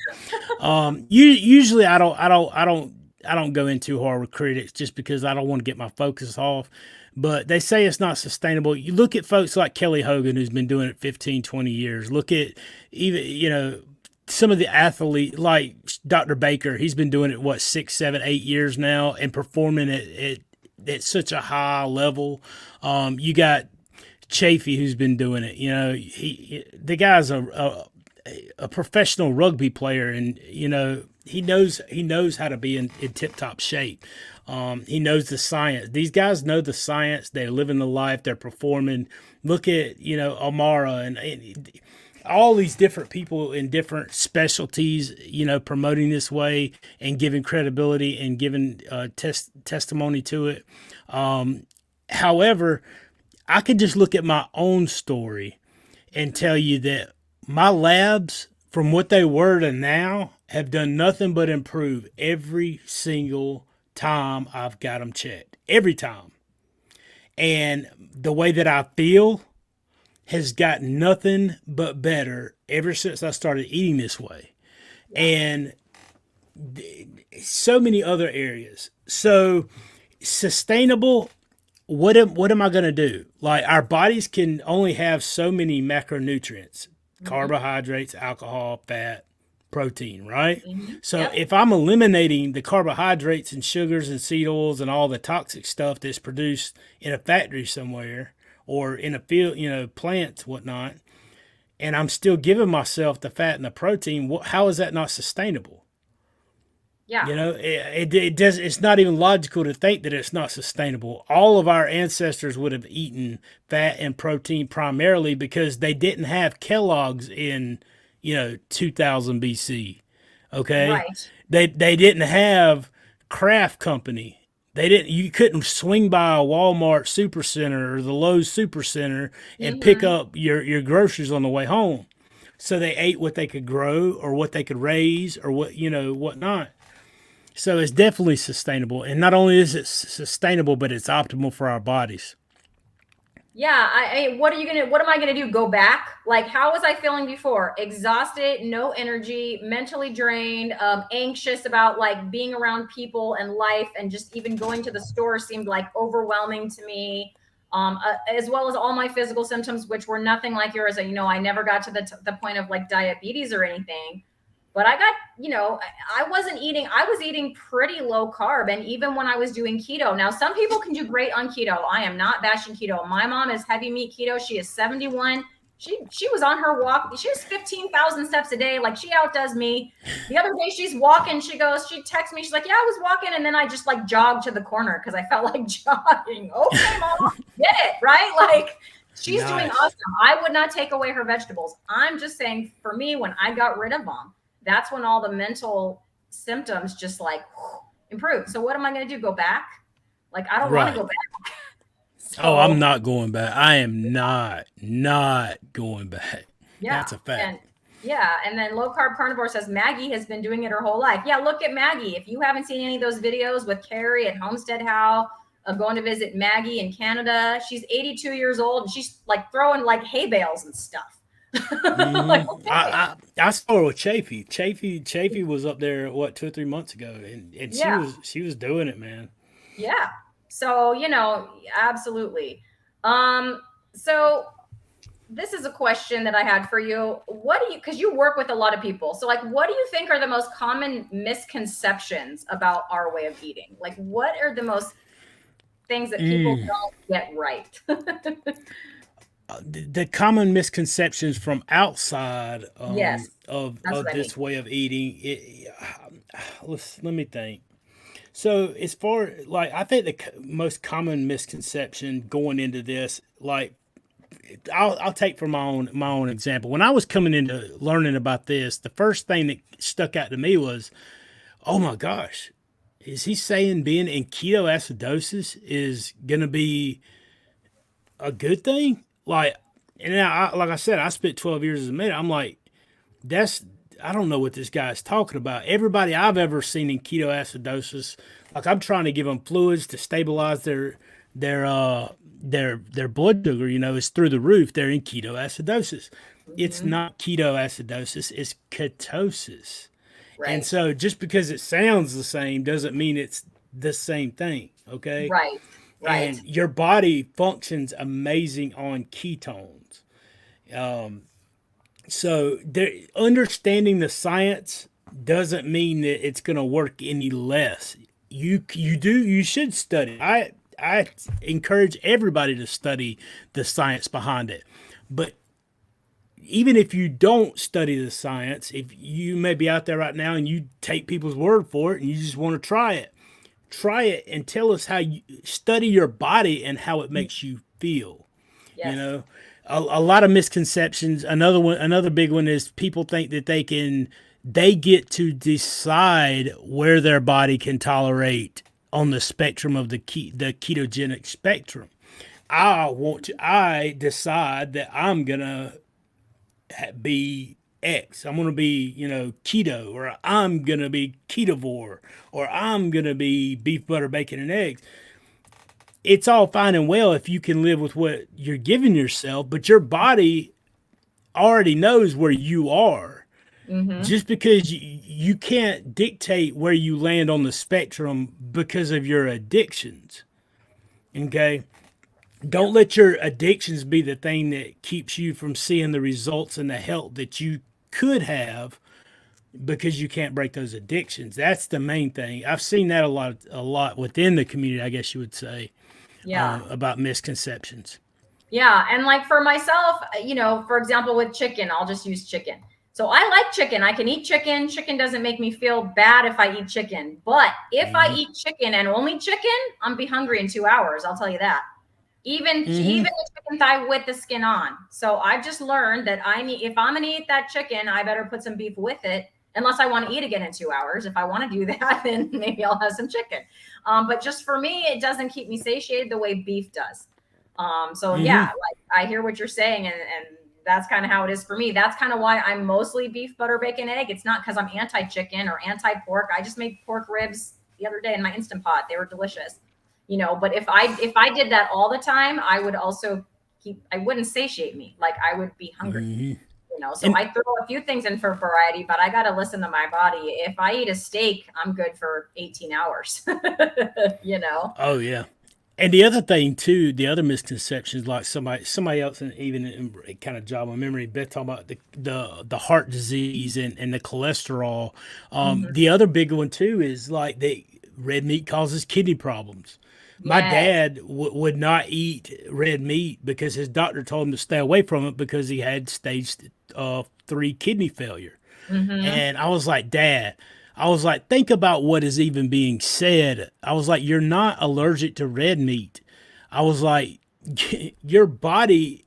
Usually I don't go in too hard with critics just because I don't want to get my focus off. But they say it's not sustainable. You look at folks like Kelly Hogan, who's been doing it 15, 20 years. Look at even, some of the athlete like Dr. Baker. He's been doing it, what, 6, 7, 8 years now and performing at such a high level. You got Chafee, who's been doing it. The guy's a professional rugby player, and he knows how to be in tip top shape. He knows the science. These guys know the science. They're living the life. They're performing. Look at Amara and all these different people in different specialties, promoting this way and giving credibility and giving testimony to it. However, I could just look at my own story and tell you that my labs, from what they were to now, have done nothing but improve every single time I've got them checked. Every time. And the way that I feel has gotten nothing but better ever since I started eating this way. And so many other areas. So sustainable, what am I going to do? Like, our bodies can only have so many macronutrients, carbohydrates, alcohol, fat, protein, right? So Yep. if I'm eliminating the carbohydrates and sugars and seed oils and all the toxic stuff that's produced in a factory somewhere or in a field, plants, whatnot, and I'm still giving myself the fat and the protein, how is that not sustainable? Yeah. It does. It's not even logical to think that it's not sustainable. All of our ancestors would have eaten fat and protein primarily because they didn't have Kellogg's in 2000 BC. Okay, Right. they didn't have Kraft Company. They didn't. You couldn't swing by a Walmart Supercenter or the Lowe's Supercenter and pick Hmm. up your groceries on the way home. So they ate what they could grow or what they could raise or whatnot. So it's definitely sustainable, and not only is it sustainable, but it's optimal for our bodies. Yeah. What am I gonna do? Go back? Like, how was I feeling before? Exhausted, no energy, mentally drained, anxious about like being around people and life, and just even going to the store seemed like overwhelming to me. As well as all my physical symptoms, which were nothing like yours. I never got to the point of like diabetes or anything, but I got, I wasn't eating, I was eating pretty low carb. And even when I was doing keto, now some people can do great on keto. I am not bashing keto. My mom is heavy meat keto. She is 71. She was on her walk. She was 15,000 steps a day. Like, she outdoes me. The other day she's walking. She texts me. She's like, yeah, I was walking. And then I just like jogged to the corner because I felt like jogging. Okay, mom, get it, right? Like, she's doing Nice. awesome. I would not take away her vegetables. I'm just saying, for me, when I got rid of them, that's when all the mental symptoms just like improve. So what am I going to do? Go back? Like, I don't want to Right. go back. Oh, I'm So not going back. I am not going back. yeah. That's a fact. And yeah. And then low carb carnivore says Maggie has been doing it her whole life. Yeah. Look at Maggie. If you haven't seen any of those videos with Carrie at Homestead How, going to visit Maggie in Canada. She's 82 years old and she's like throwing like hay bales and stuff. Like, okay. I saw her with Chafee. Chafee was up there what 2 or 3 months ago, and Yeah. she was doing it, man. Yeah. So, absolutely. Um, so this is a question that I had for you. What do you, because you work with a lot of people. So, like, what do you think are the most common misconceptions about our way of eating? Like, what are the most things that people don't get right? The common misconceptions from outside Yes, that's of what I mean. this way of eating. Let me think. So as far like I think the most common misconception going into this, like I'll take for my own example. When I was coming into learning about this, the first thing that stuck out to me was, oh my gosh, is he saying being in ketoacidosis is gonna be a good thing? Like, and now, like I said, I spent 12 years as a medic. I'm like, that's I don't know what this guy's talking about. Everybody I've ever seen in ketoacidosis, like I'm trying to give them fluids to stabilize their their blood sugar, is through the roof. They're in ketoacidosis. It's Hmm. not ketoacidosis, it's ketosis. And Right, so just because it sounds the same doesn't mean it's the same thing, okay? right, right. And your body functions amazing on ketones. So understanding the science doesn't mean that it's going to work any less. You should study. I encourage everybody to study the science behind it. But even if you don't study the science, if you may be out there right now and you take people's word for it and you just want to try it and tell us how you study your body and how it makes you feel. You Yes. know, a lot of misconceptions. Another big one is people think that they get to decide where their body can tolerate on the spectrum of the ketogenic spectrum. I decide that I'm gonna be X. I'm gonna be, keto, or I'm gonna be ketovore, or I'm gonna be beef, butter, bacon, and eggs. It's all fine and well if you can live with what you're giving yourself, but your body already knows where you are. Hmm. Just because you can't dictate where you land on the spectrum because of your addictions. Okay? Yeah. Don't let your addictions be the thing that keeps you from seeing the results and the health that you could have because you can't break those addictions. That's the main thing. I've seen that a lot within the community, I guess you would say, Yeah. about misconceptions. Yeah. And like for myself, for example, with chicken, I'll just use chicken. So I like chicken. I can eat chicken. Chicken doesn't make me feel bad if I eat chicken. But if I Hmm. eat chicken and only chicken, I'm be hungry in 2 hours. I'll tell you that. Even Hmm. the chicken thigh with the skin on. So I've just learned that if I'm gonna eat that chicken, I better put some beef with it. Unless I want to eat again in 2 hours. If I want to do that, then maybe I'll have some chicken. But just for me, it doesn't keep me satiated the way beef does. So yeah, Hmm. like I hear what you're saying, and that's kind of how it is for me. That's kind of why I'm mostly beef, butter, bacon, egg. It's not because I'm anti-chicken or anti-pork. I just made pork ribs the other day in my Instant Pot. They were delicious. But if I did that all the time, I would also I wouldn't satiate me. Like I would be hungry. Hmm. So And I throw a few things in for variety, but I got to listen to my body. If I eat a steak, I'm good for 18 hours. you know? oh yeah. And the other thing too, the other misconceptions, like somebody else, and even kind of jog my memory, Beth talking about the heart disease and the cholesterol. Mhm. The other big one too is like the red meat causes kidney problems. My Yes. dad would not eat red meat because his doctor told him to stay away from it because he had stage 3 kidney failure. Mhm. And I was like, Dad, I was like, think about what is even being said. I was like, you're not allergic to red meat. I was like, your body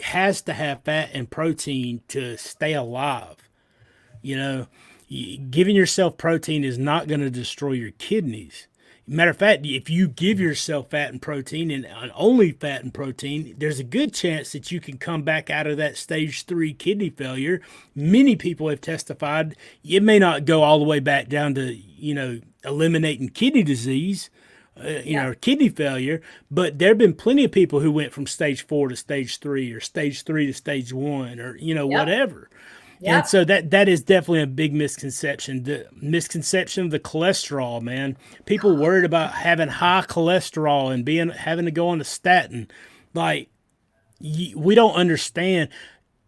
has to have fat and protein to stay alive. You know, giving yourself protein is not going to destroy your kidneys. Matter of fact, if you give yourself fat and protein and only fat and protein, there's a good chance that you can come back out of that stage 3 kidney failure. Many people have testified it may not go all the way back down to, eliminating kidney disease, Yeah. kidney failure. But there have been plenty of people who went from stage 4 to stage 3, or stage 3 to stage 1, or Yep. whatever. And Yep. so that is definitely a big misconception. The misconception of the cholesterol, man. People worried about having high cholesterol and being having to go on a statin. Like, we don't understand.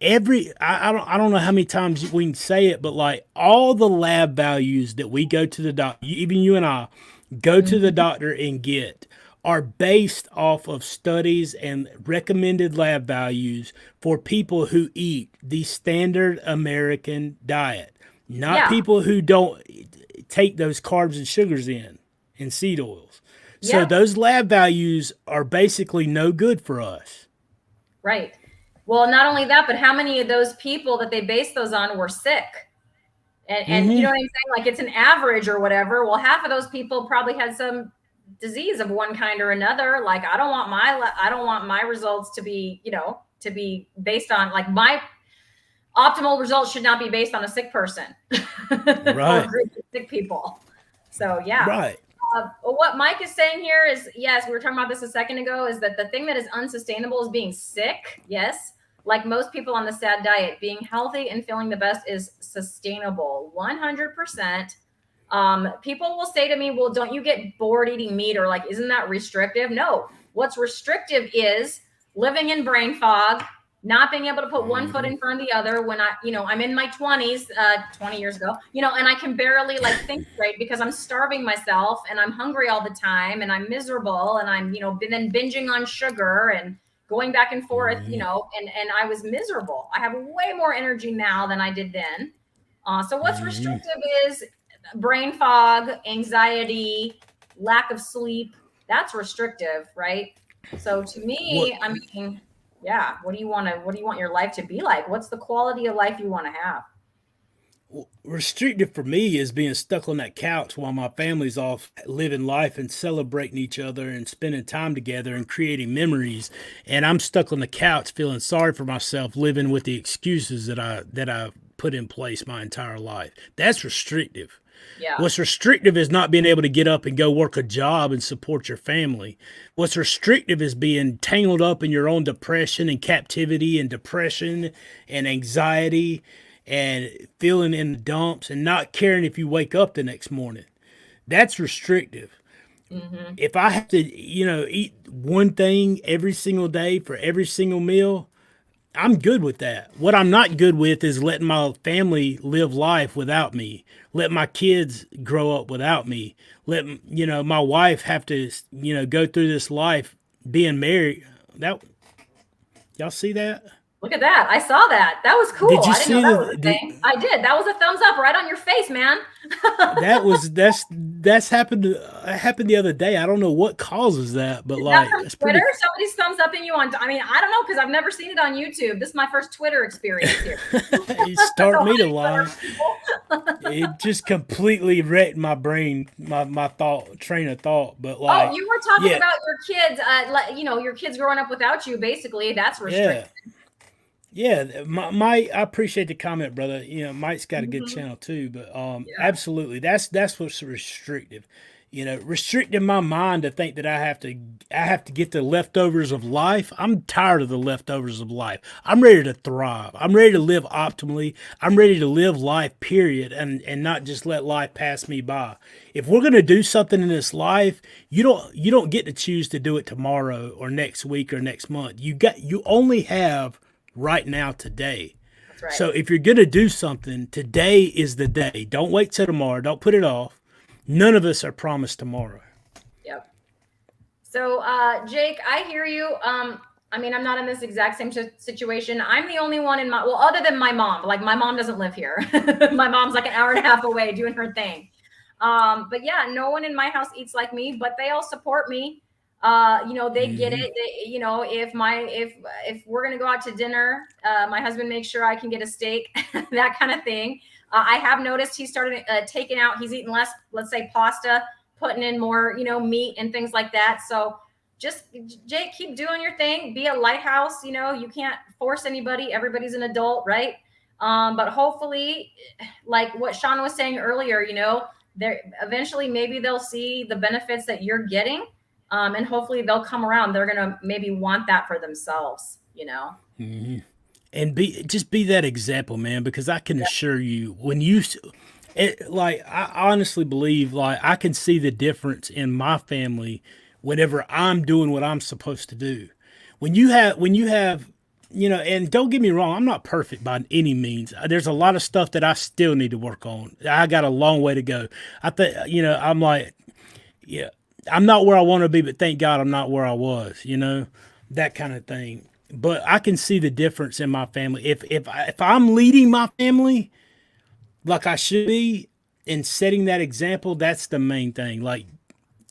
I don't know how many times we can say it, but like, all the lab values that we go to the doctor, even you and I go to the Mhm. doctor and get, are based off of studies and recommended lab values for people who eat the standard American diet, not Yeah. people who don't take those carbs and sugars in and seed oils. So Yep. those lab values are basically no good for us. Right. Well, not only that, but how many of those people that they based those on were sick? And you know Mm-hmm. what I'm saying? Like it's an average or whatever. Well, half of those people probably had some disease of one kind or another. Like I don't want my results to be, to be based on like my optimal results should not be based on a sick person or a Right. group of sick people. So yeah. Right. What Mike is saying here is, yes, we were talking about this a second ago, is that the thing that is unsustainable is being sick. Yes. Like most people on the SAD diet, being healthy and feeling the best is sustainable 100%. People will say to me, well, don't you get bored eating meat, or like, isn't that restrictive? No. What's restrictive is living in brain fog, not being able to put one foot Mm-hmm. in front of the other when I'm in my 20s, 20 years ago, and I can barely like think straight because I'm starving myself and I'm hungry all the time and I'm miserable and I'm, then binging on sugar and going back and forth, and I was miserable. I have way more energy now than I did then. So what's Mm-hmm. restrictive is brain fog, anxiety, lack of sleep. That's restrictive, right? So to What me, I mean, yeah, what do you want your life to be like? What's the quality of life you want to have? restrictive for me is being stuck on that couch while my family's off living life and celebrating each other and spending time together and creating memories, and I'm stuck on the couch feeling sorry for myself, living with the excuses that I put in place my entire life. That's restrictive. Yeah. What's restrictive is not being able to get up and go work a job and support your family. What's restrictive is being tangled up in your own depression and captivity and depression and anxiety and feeling in the dumps and not caring if you wake up the next morning. That's restrictive. Hmm. If I have to, eat one thing every single day for every single meal, I'm good with that. What I'm not good with is letting my family live life without me. Let my kids grow up without me. Let my wife have to go through this life being married. That, y'all see that? Look at that. I saw that. That was cool. Did you I didn't know see that was the? a thing. I did. That was a thumbs up right on your face, man. That's happened the other day. I don't know what causes that, but Is that like, from it's Twitter? pretty. Somebody's thumbs upping you on. I mean, I don't know because I've never seen it on YouTube. This is my first Twitter experience here. You So start me to hi, lie. Twitter people. It just completely wrecked my brain, my thought train of thought. But Oh, like, you were talking yeah, about your kids, your kids growing up without you. Basically, that's yeah, restricted. yeah. My I appreciate the comment, brother. Mike's got a good Hmm. channel too, but Yeah. absolutely, that's what's restrictive. Restricting my mind to think that I have to get the leftovers of life. I'm tired of the leftovers of life. I'm ready to thrive. I'm ready to live optimally. I'm ready to live life, period, and not just let life pass me by. If we're gonna do something in this life, you don't get to choose to do it tomorrow or next week or next month. You only have right now, today. That's right. So if you're going to do something, today is the day. Don't wait till tomorrow. Don't put it off. None of us are promised tomorrow. Yep. So, Jake, I hear you. I mean, I'm not in this exact same situation. I'm the only one in well, other than my mom. Like, my mom doesn't live here. My mom's like an hour and a half away doing her thing. But yeah, no one in my house eats like me, but they all support me. They get Mm-hmm. it. If we're gonna go out to dinner, my husband makes sure I can get a steak, that kind of thing. I have noticed he started taking out. He's eating less, let's say, pasta, putting in more, meat and things like that. So just, Jake, keep doing your thing. Be a lighthouse. You can't force anybody. Everybody's an adult, right? But hopefully, like what Sean was saying earlier, they're eventually maybe they'll see the benefits that you're getting, and hopefully they'll come around. They're gonna maybe want that for themselves, you know. And be that example, man, because I can Yeah. assure you when like I honestly believe like I can see the difference in my family whenever I'm doing what I'm supposed to do. When you have and don't get me wrong, I'm not perfect by any means. There's a lot of stuff that I still need to work on. I got a long way to go. I think I'm like, yeah, I'm not where I want to be, but thank God I'm not where I was, that kind of thing. But I can see the difference in my family. If I'm leading my family like I should be and setting that example, that's the main thing. Like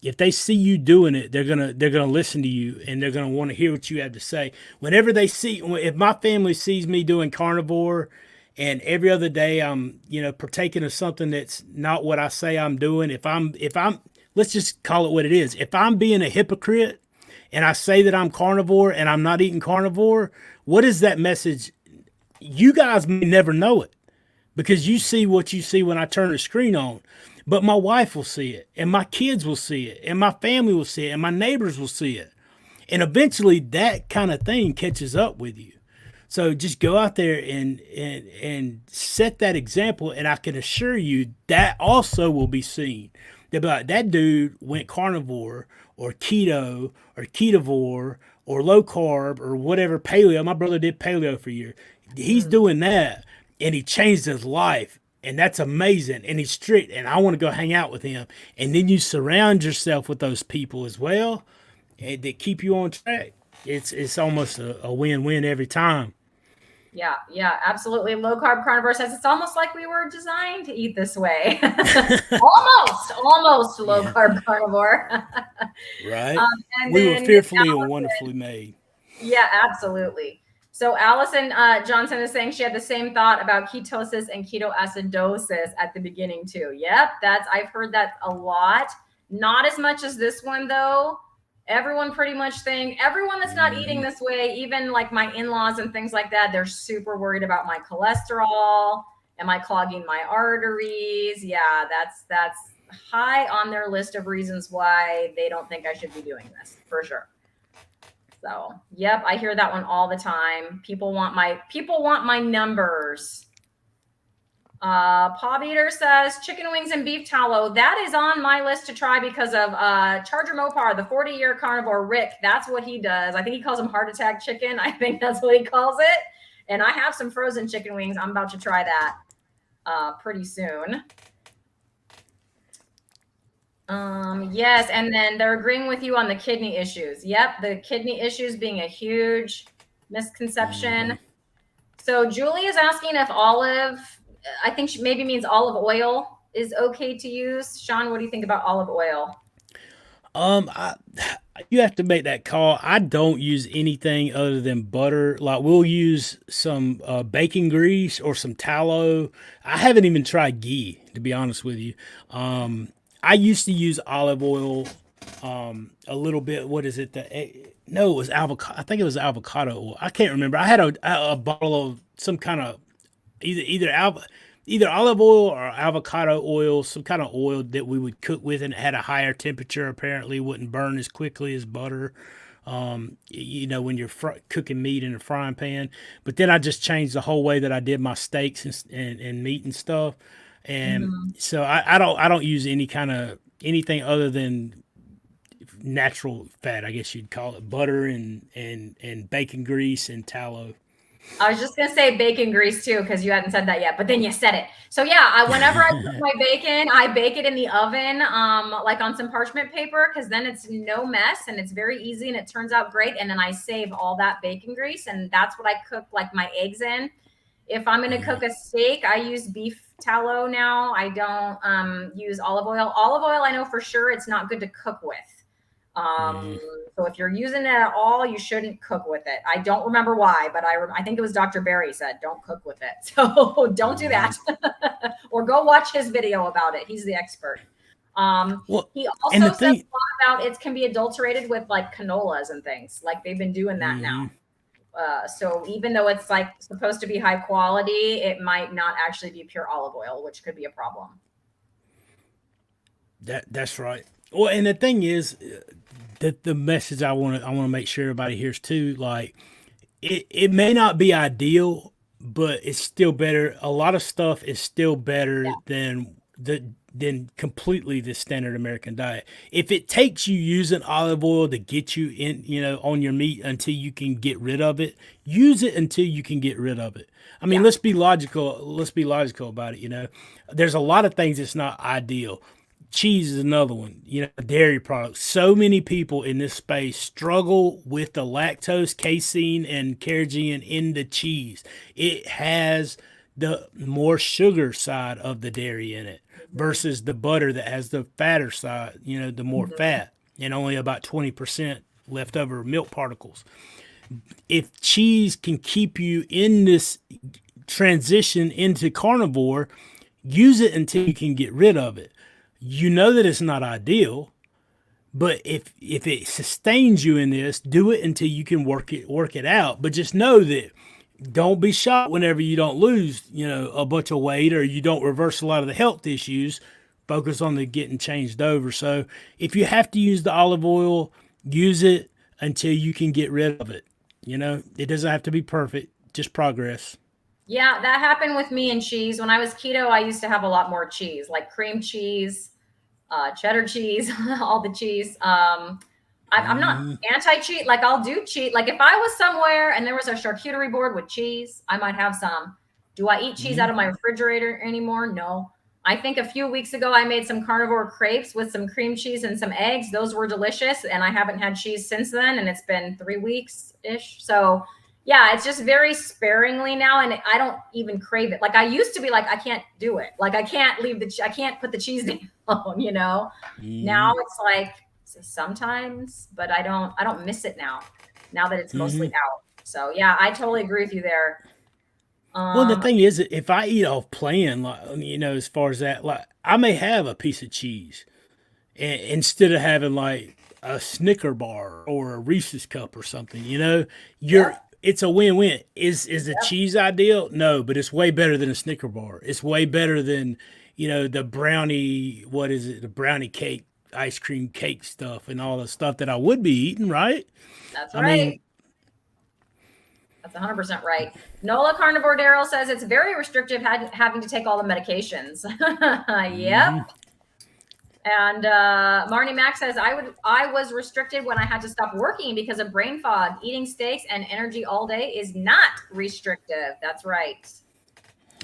if they see you doing it, they're gonna listen to you and they're gonna want to hear what you have to say. Whenever they see, if my family sees me doing carnivore, and every other day I'm partaking of something that's not what I say I'm doing. If I'm let's just call it what it is. If I'm being a hypocrite and I say that I'm carnivore and I'm not eating carnivore, what is that message? You guys may never know it because you see what you see when I turn the screen on. But my wife will see it, and my kids will see it, and my family will see it, and my neighbors will see it. And eventually that kind of thing catches up with you. So just go out there and set that example, and I can assure you that also will be seen. They'll be like, that dude went carnivore or keto or ketovore or low carb or whatever, paleo. My brother did paleo for a year. He's Mm. doing that and he changed his life. And that's amazing. And he's strict. And I want to go hang out with him. And then you surround yourself with those people as well and that keep you on track. It's almost a win-win every time. Yeah, yeah, absolutely. Low carb carnivore says it's almost like we were designed to eat this way. Almost low Yeah. carb carnivore. Right. And We were then Miss fearfully and wonderfully made. Yeah, absolutely. So Allison Johnson is saying she had the same thought about ketosis and ketoacidosis at the beginning too. Yep, I've heard that a lot. Not as much as this one though. Everyone pretty much everyone that's not eating this way, even like my in-laws and things like that, they're super worried about my cholesterol. Am I clogging my arteries? Yeah, that's high on their list of reasons why they don't think I should be doing this for sure. So, yep, I hear that one all the time. People want my numbers. Paw Eater says chicken wings and beef tallow. That is on my list to try because of Charger Mopar, the 40-year carnivore Rick. That's what he does. I think he calls them heart attack chicken. I think that's what he calls it. And I have some frozen chicken wings. I'm about to try that pretty soon. Yes, and then they're agreeing with you on the kidney issues. Yep, the kidney issues being a huge misconception. So Julie is asking if I think she maybe means olive oil is okay to use. Sean, what do you think about olive oil? I, you have to make that call. I don't use anything other than butter. Like we'll use some bacon grease or some tallow. I haven't even tried ghee to be honest with you. I used to use olive oil a little bit. What is it? No, it was avocado. I think it was avocado oil. I can't remember. I had a bottle of some kind of either olive oil or avocado oil, some kind of oil that we would cook with, and it had a higher temperature. Apparently, wouldn't burn as quickly as butter. When you're cooking meat in a frying pan. But then I just changed the whole way that I did my steaks and meat and stuff. And Mhm. so I don't use anything other than natural fat, I guess you'd call it, butter and bacon grease and tallow. I was just gonna say bacon grease too, because you hadn't said that yet, but then you said it. So yeah, whenever I cook my bacon, I bake it in the oven, like on some parchment paper, because then it's no mess and it's very easy and it turns out great. And then I save all that bacon grease, and that's what I cook like my eggs in. If I'm gonna cook a steak, I use beef tallow now. I don't use olive oil. Olive oil, I know for sure it's not good to cook with. Um, so if you're using it at all, you shouldn't cook with it. I don't remember why, but I think it was Dr. Barry said, don't cook with it. So don't do that or go watch his video about it. He's the expert. Well, He and the also says thing, a lot about it can be adulterated with like canolas and things like they've been doing that now. So even though it's like supposed to be high quality, it might not actually be pure olive oil, which could be a problem. That's right. Well, and the thing is, that the message I want to make sure everybody hears too. Like it may not be ideal, but it's still better. A lot of stuff is still better than completely the standard American diet. If it takes you using olive oil to get you in, on your meat until you can get rid of it, use it until you can get rid of it. I mean, Yeah. let's be logical. Let's be logical about it. There's a lot of things that's not ideal. Cheese is another one. Dairy products. So many people in this space struggle with the lactose, casein, and carrageenan in the cheese. It has the more sugar side of the dairy in it versus the butter that has the fatter side, the more Mhm. fat and only about 20% leftover milk particles. If cheese can keep you in this transition into carnivore, use it until you can get rid of it. You know that it's not ideal, but if it sustains you in this, do it until you can work it out. But just know that don't be shocked whenever you don't lose, a bunch of weight or you don't reverse a lot of the health issues. Focus on the getting changed over. So if you have to use the olive oil, use it until you can get rid of it. It doesn't have to be perfect, just progress. Yeah, that happened with me and cheese. When I was keto, I used to have a lot more cheese, like cream cheese, cheddar cheese, all the cheese. I'm not Hmm. anti-cheat. Like I'll do cheat. Like if I was somewhere and there was a charcuterie board with cheese, I might have some. Do I eat cheese Hmm. out of my refrigerator anymore? No. I think a few weeks ago I made some carnivore crepes with some cream cheese and some eggs. Those were delicious, and I haven't had cheese since then, and it's been 3 weeks ish. So yeah, it's just very sparingly now, and I don't even crave it. Like I used to be like, I can't do it. Like I can't I can't put the cheese down, Now Hmm. it's like sometimes, but I don't miss it now that it's mostly Hmm. out. So yeah, I totally agree with you there. Well, the Um, thing is, if I eat off plan, like as far as that, like I may have a piece of cheese instead of having like a Snicker bar or a Reese's cup or something. You're yep, it's a win-win. Is the yep, cheese ideal? No, but it's way better than a Snicker bar. It's way better than the brownie. What is it? The brownie cake, ice cream cake stuff, and all the stuff that I would be eating. Right? that's I right. mean, That's 100% right. Nola Carnivore Daryl says it's very restrictive having to take all the medications. Yep. hmm And Marnie Mack says I was restricted when I had to stop working because of brain fog. Eating steaks and energy all day is not restrictive. That's right.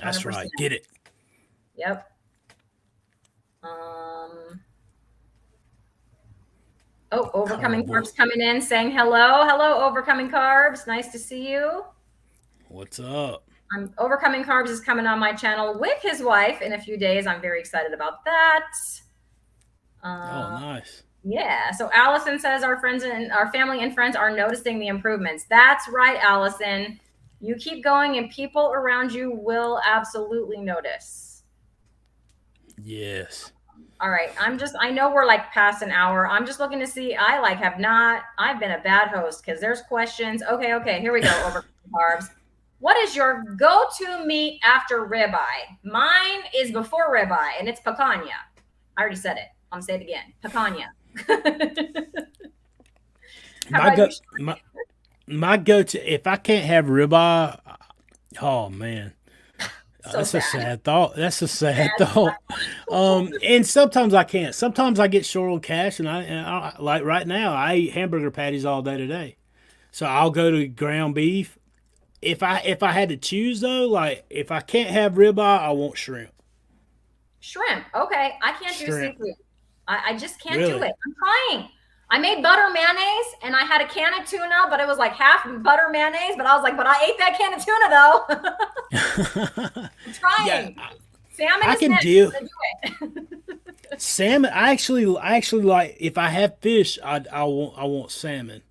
that's 100%. right. Get it. Yep. Um, oh, Overcoming Carnivore. Carbs coming in saying hello. Hello, Overcoming Carbs. Nice to see you. What's up? Overcoming Carbs is coming on my channel with his wife in a few days. I'm very excited about that. Oh, Uh, nice. yeah. So Allison says our friends and our family and friends are noticing the improvements. That's right, Allison. You keep going, and people around you will absolutely notice. Yes. All right. I know we're like past an hour. I'm just looking to see. I've been a bad host because there's questions. Okay. Here we go. Over carbs. What is your go to meat after ribeye? Mine is before ribeye, and it's picanha. I already said it. I'm going to say it again. Picanha. How My about you? go my go to if I can't have ribeye, oh man, So that's a sad. sad thought. That's a sad Sad. thought. And sometimes I can't. Sometimes I get short on cash, and I like right now I eat hamburger patties all day today. So I'll go to ground beef. If I had to choose though, like if I can't have ribeye, I want shrimp. Shrimp. Okay. I can't do Shrimp, seafood. I just can't do really. it. I'm trying. I made butter mayonnaise and I had a can of tuna, but it was like half butter mayonnaise. But I was like, but I ate that can of tuna though. I'm Yeah, trying. Salmon I is can next. deal. I'm gonna do it. Salmon. I actually like if I have fish, I want salmon.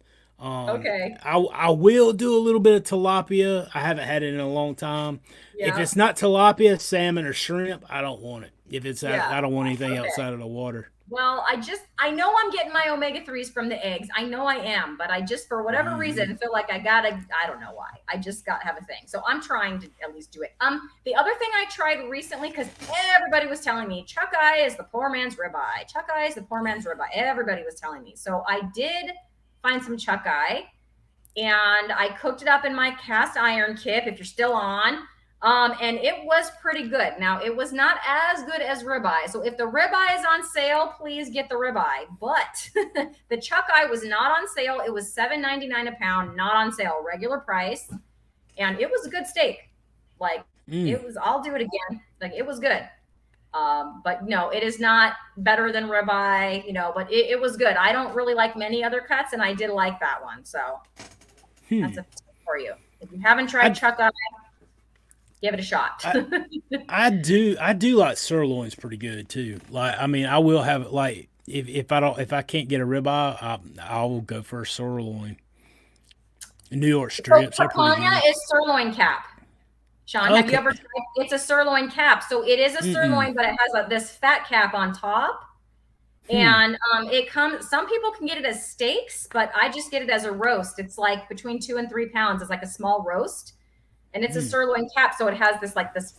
Okay. I will do a little bit of tilapia. I haven't had it in a long time. If Yeah. it's not tilapia, salmon or shrimp, I don't want it. If it's Yeah. I don't want anything Okay. outside of the water. Well, I know I'm getting my omega-3s from the eggs. I know I am, but I just, for whatever Hmm. reason, feel like I don't know why. I just got have a thing. So I'm trying to at least do it. The other thing I tried recently, because everybody was telling me chuck eye is the poor man's ribeye. Chuck eye is the poor man's ribeye. Everybody was telling me. So I did find some chuck eye and I cooked it up in my cast iron kip, if you're still on. And it was pretty good. Now, it was not as good as ribeye. So if the ribeye is on sale, please get the ribeye. But the chuck eye was not on sale. It was $7.99 a pound, not on sale, regular price. And it was a good steak. Like, Mm. it was, I'll do it again. Like, it was good. But no, it is not better than ribeye, but it was good. I don't really like many other cuts, and I did like that one. So that's a tip for you. If you haven't tried I, chuck eye, give it a shot. I I do like sirloins pretty good too. Like I mean, I will have like if I can't get a ribeye, I will go for a sirloin. New York So strips are pretty picanha good. is sirloin cap. Sean, have you Okay. ever tried? It's a sirloin cap. So it is a Mm-mm. sirloin, but it has this fat cap on top. Hmm. And it comes, some people can get it as steaks, but I just get it as a roast. It's like between 2 and 3 pounds. It's like a small roast. And it's a Hmm. sirloin cap. So it has this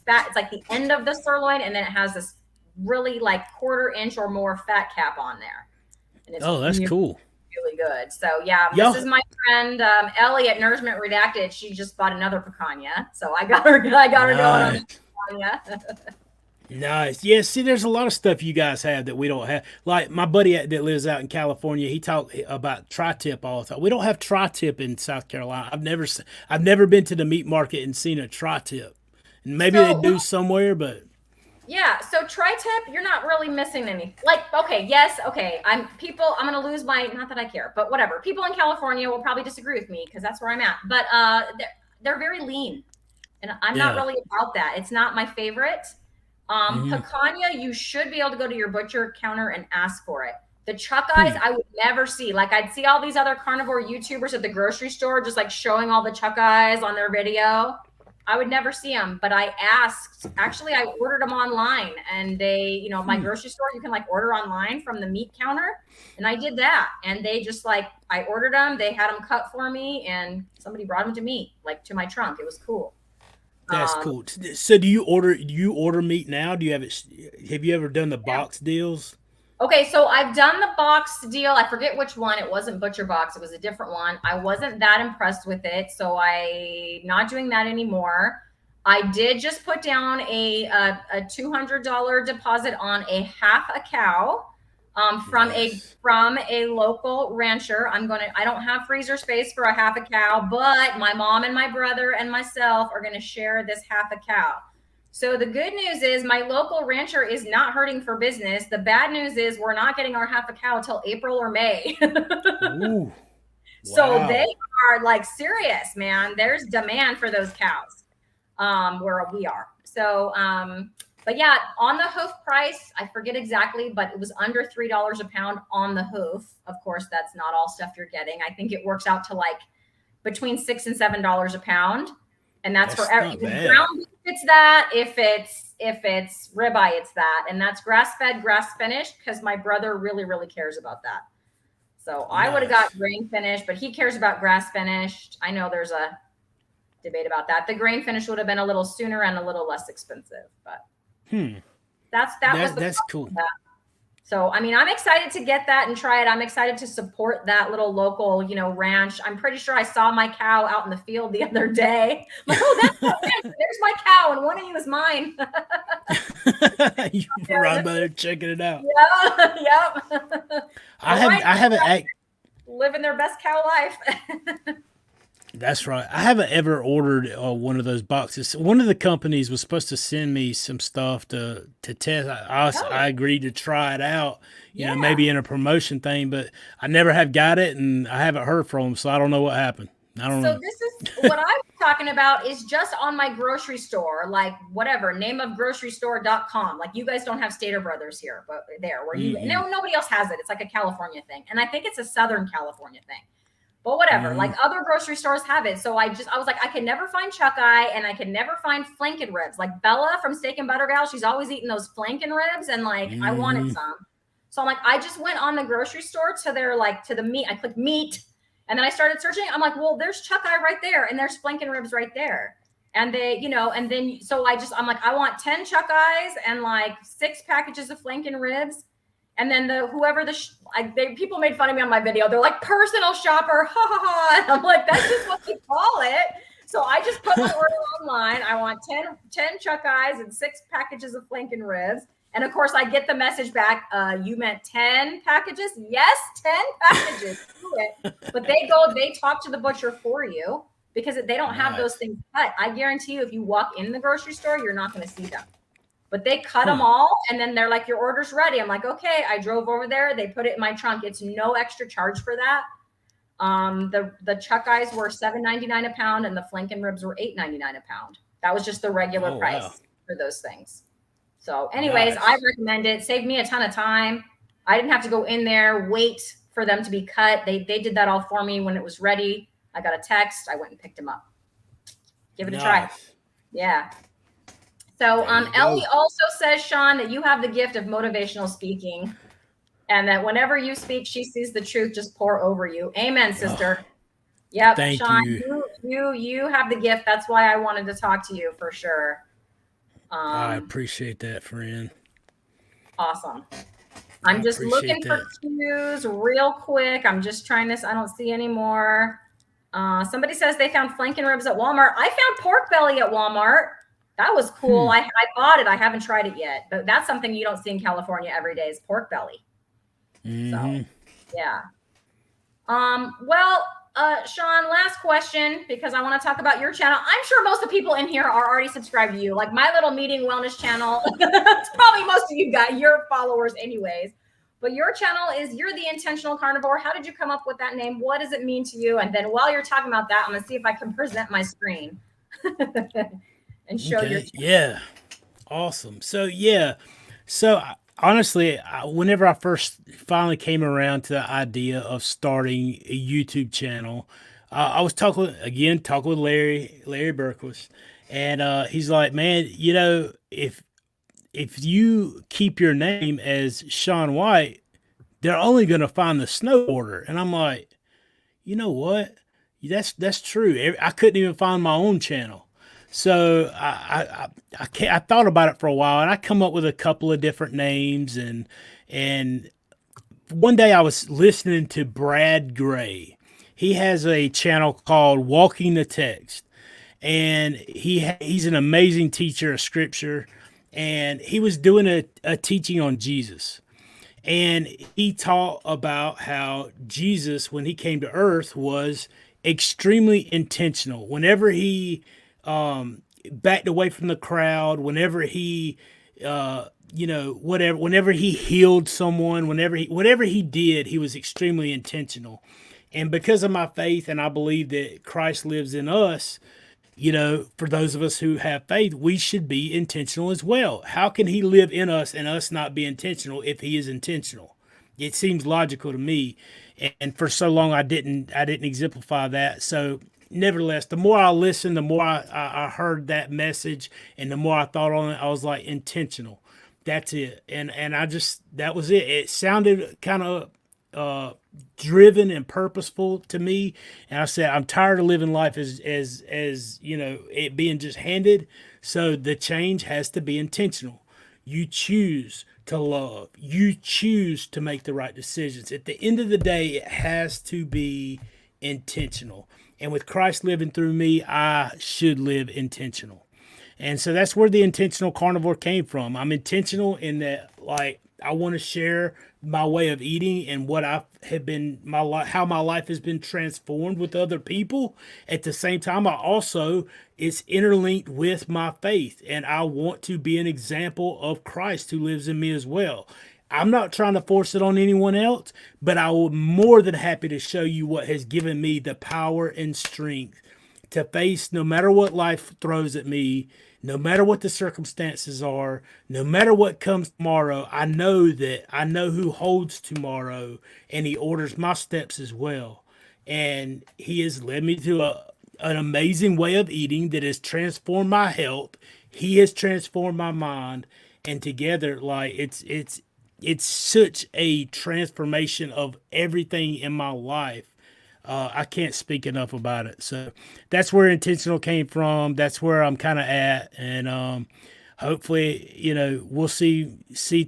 fat, it's like the end of the sirloin, and then it has this really like 1/4 inch or more fat cap on there. And it's Oh, that's really, cool. really good. So yeah, this is Y'all. my friend Ellie at Nourishment Redacted. She just bought another picanha. So I got her going on Nice. the picanha. Nice. Yeah, see, there's a lot of stuff you guys have that we don't have. Like my buddy that lives out in California, he talked about tri-tip all the time. We don't have tri-tip in South Carolina. I've never been to the meat market and seen a tri-tip. And maybe they So do somewhere, but yeah, so tri-tip, you're not really missing any. Like, okay, yes, okay. I'm gonna lose my, not that I care, but whatever. People in California will probably disagree with me because that's where I'm at. But they're very lean. And I'm not yeah. really about that. It's not my favorite. Hmm. Picanha, you should be able to go to your butcher counter and ask for it. The chuck eyes, Hmm. I would never see. Like I'd see all these other carnivore YouTubers at the grocery store just like showing all the chuck eyes on their video. I would never see them, but I asked. Actually, I ordered them online, and my Hmm. grocery store, you can like order online from the meat counter, and I did that. And they just like I ordered them, they had them cut for me, and somebody brought them to me, like to my trunk. It was cool. That's Um, cool. So do you order meat now? Do you have it? Have you ever done the box deals? Okay, so I've done the box deal. I forget which one. It wasn't Butcher Box. It was a different one. I wasn't that impressed with it, so I'm not doing that anymore. I did just put down a $200 deposit on a half a cow from a Nice. local rancher. I don't have freezer space for a half a cow, but my mom and my brother and myself are gonna share this half a cow. So the good news is my local rancher is not hurting for business. The bad news is we're not getting our half a cow till April or May. Ooh. So they Wow. are like serious, man. There's demand for those cows where we are. So, but yeah, on the hoof price, I forget exactly, but it was under $3 a pound on the hoof. Of course, that's not all stuff you're getting. I think it works out to like between $6 and $7 a pound, and that's for That's not if it's bad. ground beef, it's that. If it's ribeye, it's that, and that's grass fed, grass finished because my brother really really cares about that. So I would have got Nice. grain finished, but he cares about grass finished. I know there's a debate about that. The grain finish would have been a little sooner and a little less expensive, but Hmm. that was That the that's problem cool. with that. So, I mean, I'm excited to get that and try it. I'm excited to support that little local, ranch. I'm pretty sure I saw my cow out in the field the other day. I'm like, oh, that's my ranch. There's my cow, and one of you is mine. You were right by there checking it out. Yeah, yep. I All have right, I haven't act living their best cow life. That's right. I haven't ever ordered one of those boxes. One of the companies was supposed to send me some stuff to test. I Oh, agreed to try it out, yeah. maybe in a promotion thing, but I never have got it, and I haven't heard from them, so I don't know what happened. I don't So know. this is what I was talking about is just on my grocery store, like whatever, nameofgrocerystore.com. Like you guys don't have Stater Brothers here, but there where you Mm-mm. no nobody else has it. It's like a California thing. And I think it's a Southern California thing. But whatever, Mm-hmm. like other grocery stores have it. So I was like, I can never find chuck eye and I can never find flanken ribs. Like Bella from Steak and Butter Gal, she's always eating those flanken ribs, and like I wanted Mm-hmm. some. So I'm like, I just went on the grocery store to their like to the meat. I clicked meat, and then I started searching. I'm like, well, there's chuck eye right there, and there's flank and ribs right there. And they, and then so I'm like, I want 10 chuck eyes and like 6 packages of flank and ribs. And then people made fun of me on my video. They're like, personal shopper, ha ha ha. And I'm like, that's just what they call it. So I just put my order online. I want 10 chuck eyes and 6 packages of flank and ribs. And of course, I get the message back. You meant 10 packages? Yes, 10 packages. Do it. But they talk to the butcher for you because they don't have those things cut. I guarantee you, if you walk in the grocery store, you're not going to see them. But they cut them all, and then they're like, your order's ready. I'm like, okay. I drove over there. They put it in my trunk. It's no extra charge for that. The chuck eyes were $7.99 a pound, and the flank and ribs were $8.99 a pound. That was just the regular price for those things. So, anyways, I recommend it. Saved me a ton of time. I didn't have to go in there, wait for them to be cut. They did that all for me when it was ready. I got a text. I went and picked them up. Give it a try. Yeah. So Ellie also says, Sean, that you have the gift of motivational speaking, and that whenever you speak, she sees the truth just pour over you. Amen, sister. Yep. Thank Sean, you. You have the gift. That's why I wanted to talk to you for sure. I appreciate that, friend. Awesome. I'm just looking for cues real quick. I'm just trying this. I don't see any more. Somebody says they found flank and ribs at Walmart. I found pork belly at Walmart. That was cool. I bought it. I haven't tried it yet, but that's something you don't see in California every day is pork belly. So, yeah. Well, Sean, last question, because I want to talk about your channel. I'm sure most of the people in here are already subscribed to you. Like my little meeting wellness channel. It's probably most of you got your followers anyways. But your channel is You're the Intentional Carnivore. How did you come up with that name? What does it mean to you? And then while you're talking about that, I'm going to see if I can present my screen. And show your channel. Yeah. Awesome. So honestly, whenever I first finally came around to the idea of starting a YouTube channel, I was talking with Larry Berquist, and he's like, man, if you keep your name as Sean White, they're only going to find the snowboarder. And I'm like, you know what? That's true. I couldn't even find my own channel. So I thought about it for a while, and I come up with a couple of different names. And one day I was listening to Brad Gray. He has a channel called Walking the Text, and he's an amazing teacher of scripture. And he was doing a teaching on Jesus. And he taught about how Jesus, when he came to earth, was extremely intentional. Whenever he backed away from the crowd, whenever he, whenever he healed someone, whatever he did, he was extremely intentional. And because of my faith, and I believe that Christ lives in us, for those of us who have faith, we should be intentional as well. How can he live in us and us not be intentional if he is intentional? It seems logical to me. And for so long, I didn't exemplify that. So nevertheless, the more I listened, the more I heard that message, and the more I thought on it, I was like, intentional. That's it. And that was it. It sounded kind of driven and purposeful to me. And I said, I'm tired of living life as it being just handed. So the change has to be intentional. You choose to love. You choose to make the right decisions. At the end of the day, it has to be intentional. And with Christ living through me, I should live intentional. And so that's where the intentional carnivore came from. I'm intentional in that, like, I want to share my way of eating and what I have been, how my life has been transformed with other people. At the same time, it's interlinked with my faith, and I want to be an example of Christ who lives in me as well. I'm not trying to force it on anyone else, but I will more than happy to show you what has given me the power and strength to face no matter what life throws at me, no matter what the circumstances are, no matter what comes tomorrow. I know who holds tomorrow, and he orders my steps as well. And he has led me to an amazing way of eating that has transformed my health. He has transformed my mind, and together, like, it's it's such a transformation of everything in my life. I can't speak enough about it. So that's where intentional came from. That's where I'm kind of at, and hopefully, we'll see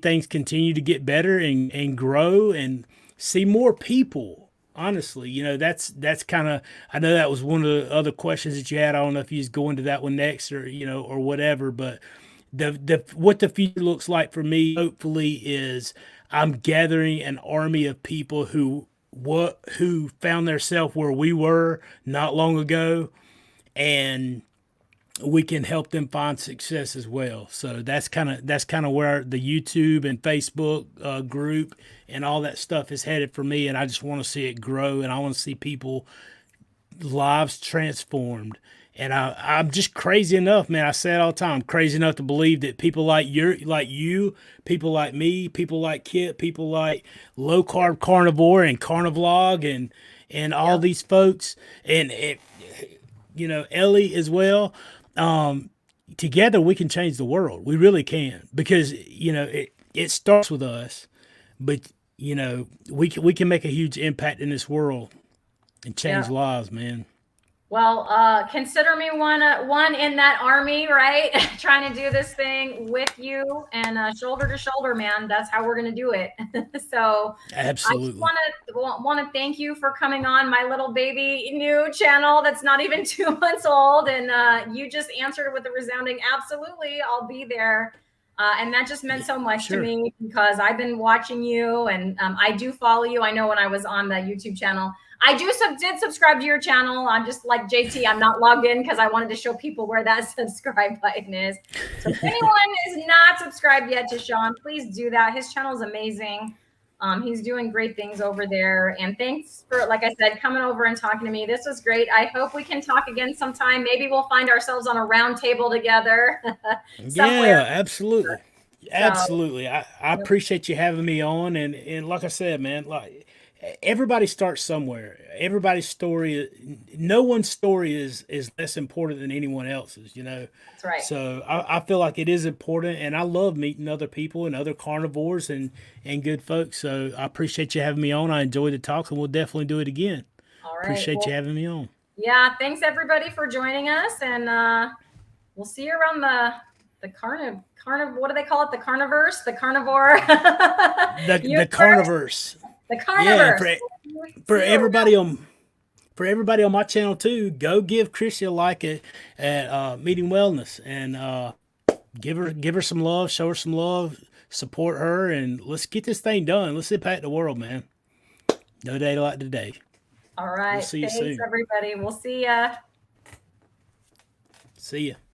things continue to get better and grow and see more people. Honestly, that's kind of. I know that was one of the other questions that you had. I don't know if you was going to that one next or or whatever, but the what the future looks like for me hopefully is I'm gathering an army of people who found themselves where we were not long ago, and we can help them find success as well. So that's kind of where the YouTube and Facebook group and all that stuff is headed for me, and I just want to see it grow, and I want to see people lives transformed. And I'm just crazy enough, man. I say it all the time. Crazy enough to believe that people like you, people like me, people like Kit, people like Low Carb Carnivore and Carnivlog and all Yep. these folks, and Ellie as well. Together we can change the world. We really can, because it starts with us, but we can make a huge impact in this world and change Yep. lives, man. Well, consider me one in that army, right? Trying to do this thing with you and shoulder to shoulder, man. That's how we're gonna do it. So I just Absolutely. want to thank you for coming on my little baby new channel that's not even 2 months old, and you just answered with a resounding absolutely. I'll be there. And that just meant Yeah, so much to sure. me because I've been watching you, and I do follow you. I know when I was on the YouTube channel, I did subscribe to your channel. I'm just like JT. I'm not logged in because I wanted to show people where that subscribe button is. So if anyone is not subscribed yet to Sean, please do that. His channel is amazing. He's doing great things over there. And thanks for, like I said, coming over and talking to me. This was great. I hope we can talk again sometime. Maybe we'll find ourselves on a round table together somewhere. Yeah, absolutely. So, Absolutely. I appreciate you having me on, and like I said, man, like everybody starts somewhere. Everybody's story, no one's story is less important than anyone else's. that's right. So I feel like it is important, and I love meeting other people and other carnivores and good folks. So I appreciate you having me on. I enjoyed the talk, and we'll definitely do it again. All right. Appreciate you Well, having me on. yeah, thanks everybody for joining us, and we'll see you around the what do they call it? The carniverse, the carnivore The universe, carnivores. the Yeah, carniverse. for See you around. everybody on my channel too, go give Cristie a like at Meeting Wellness, and give her some love, show her some love, support her, and let's get this thing done. Let's impact the world, man. No day like today. All We'll right. see you Thanks soon. everybody. We'll see ya. See ya.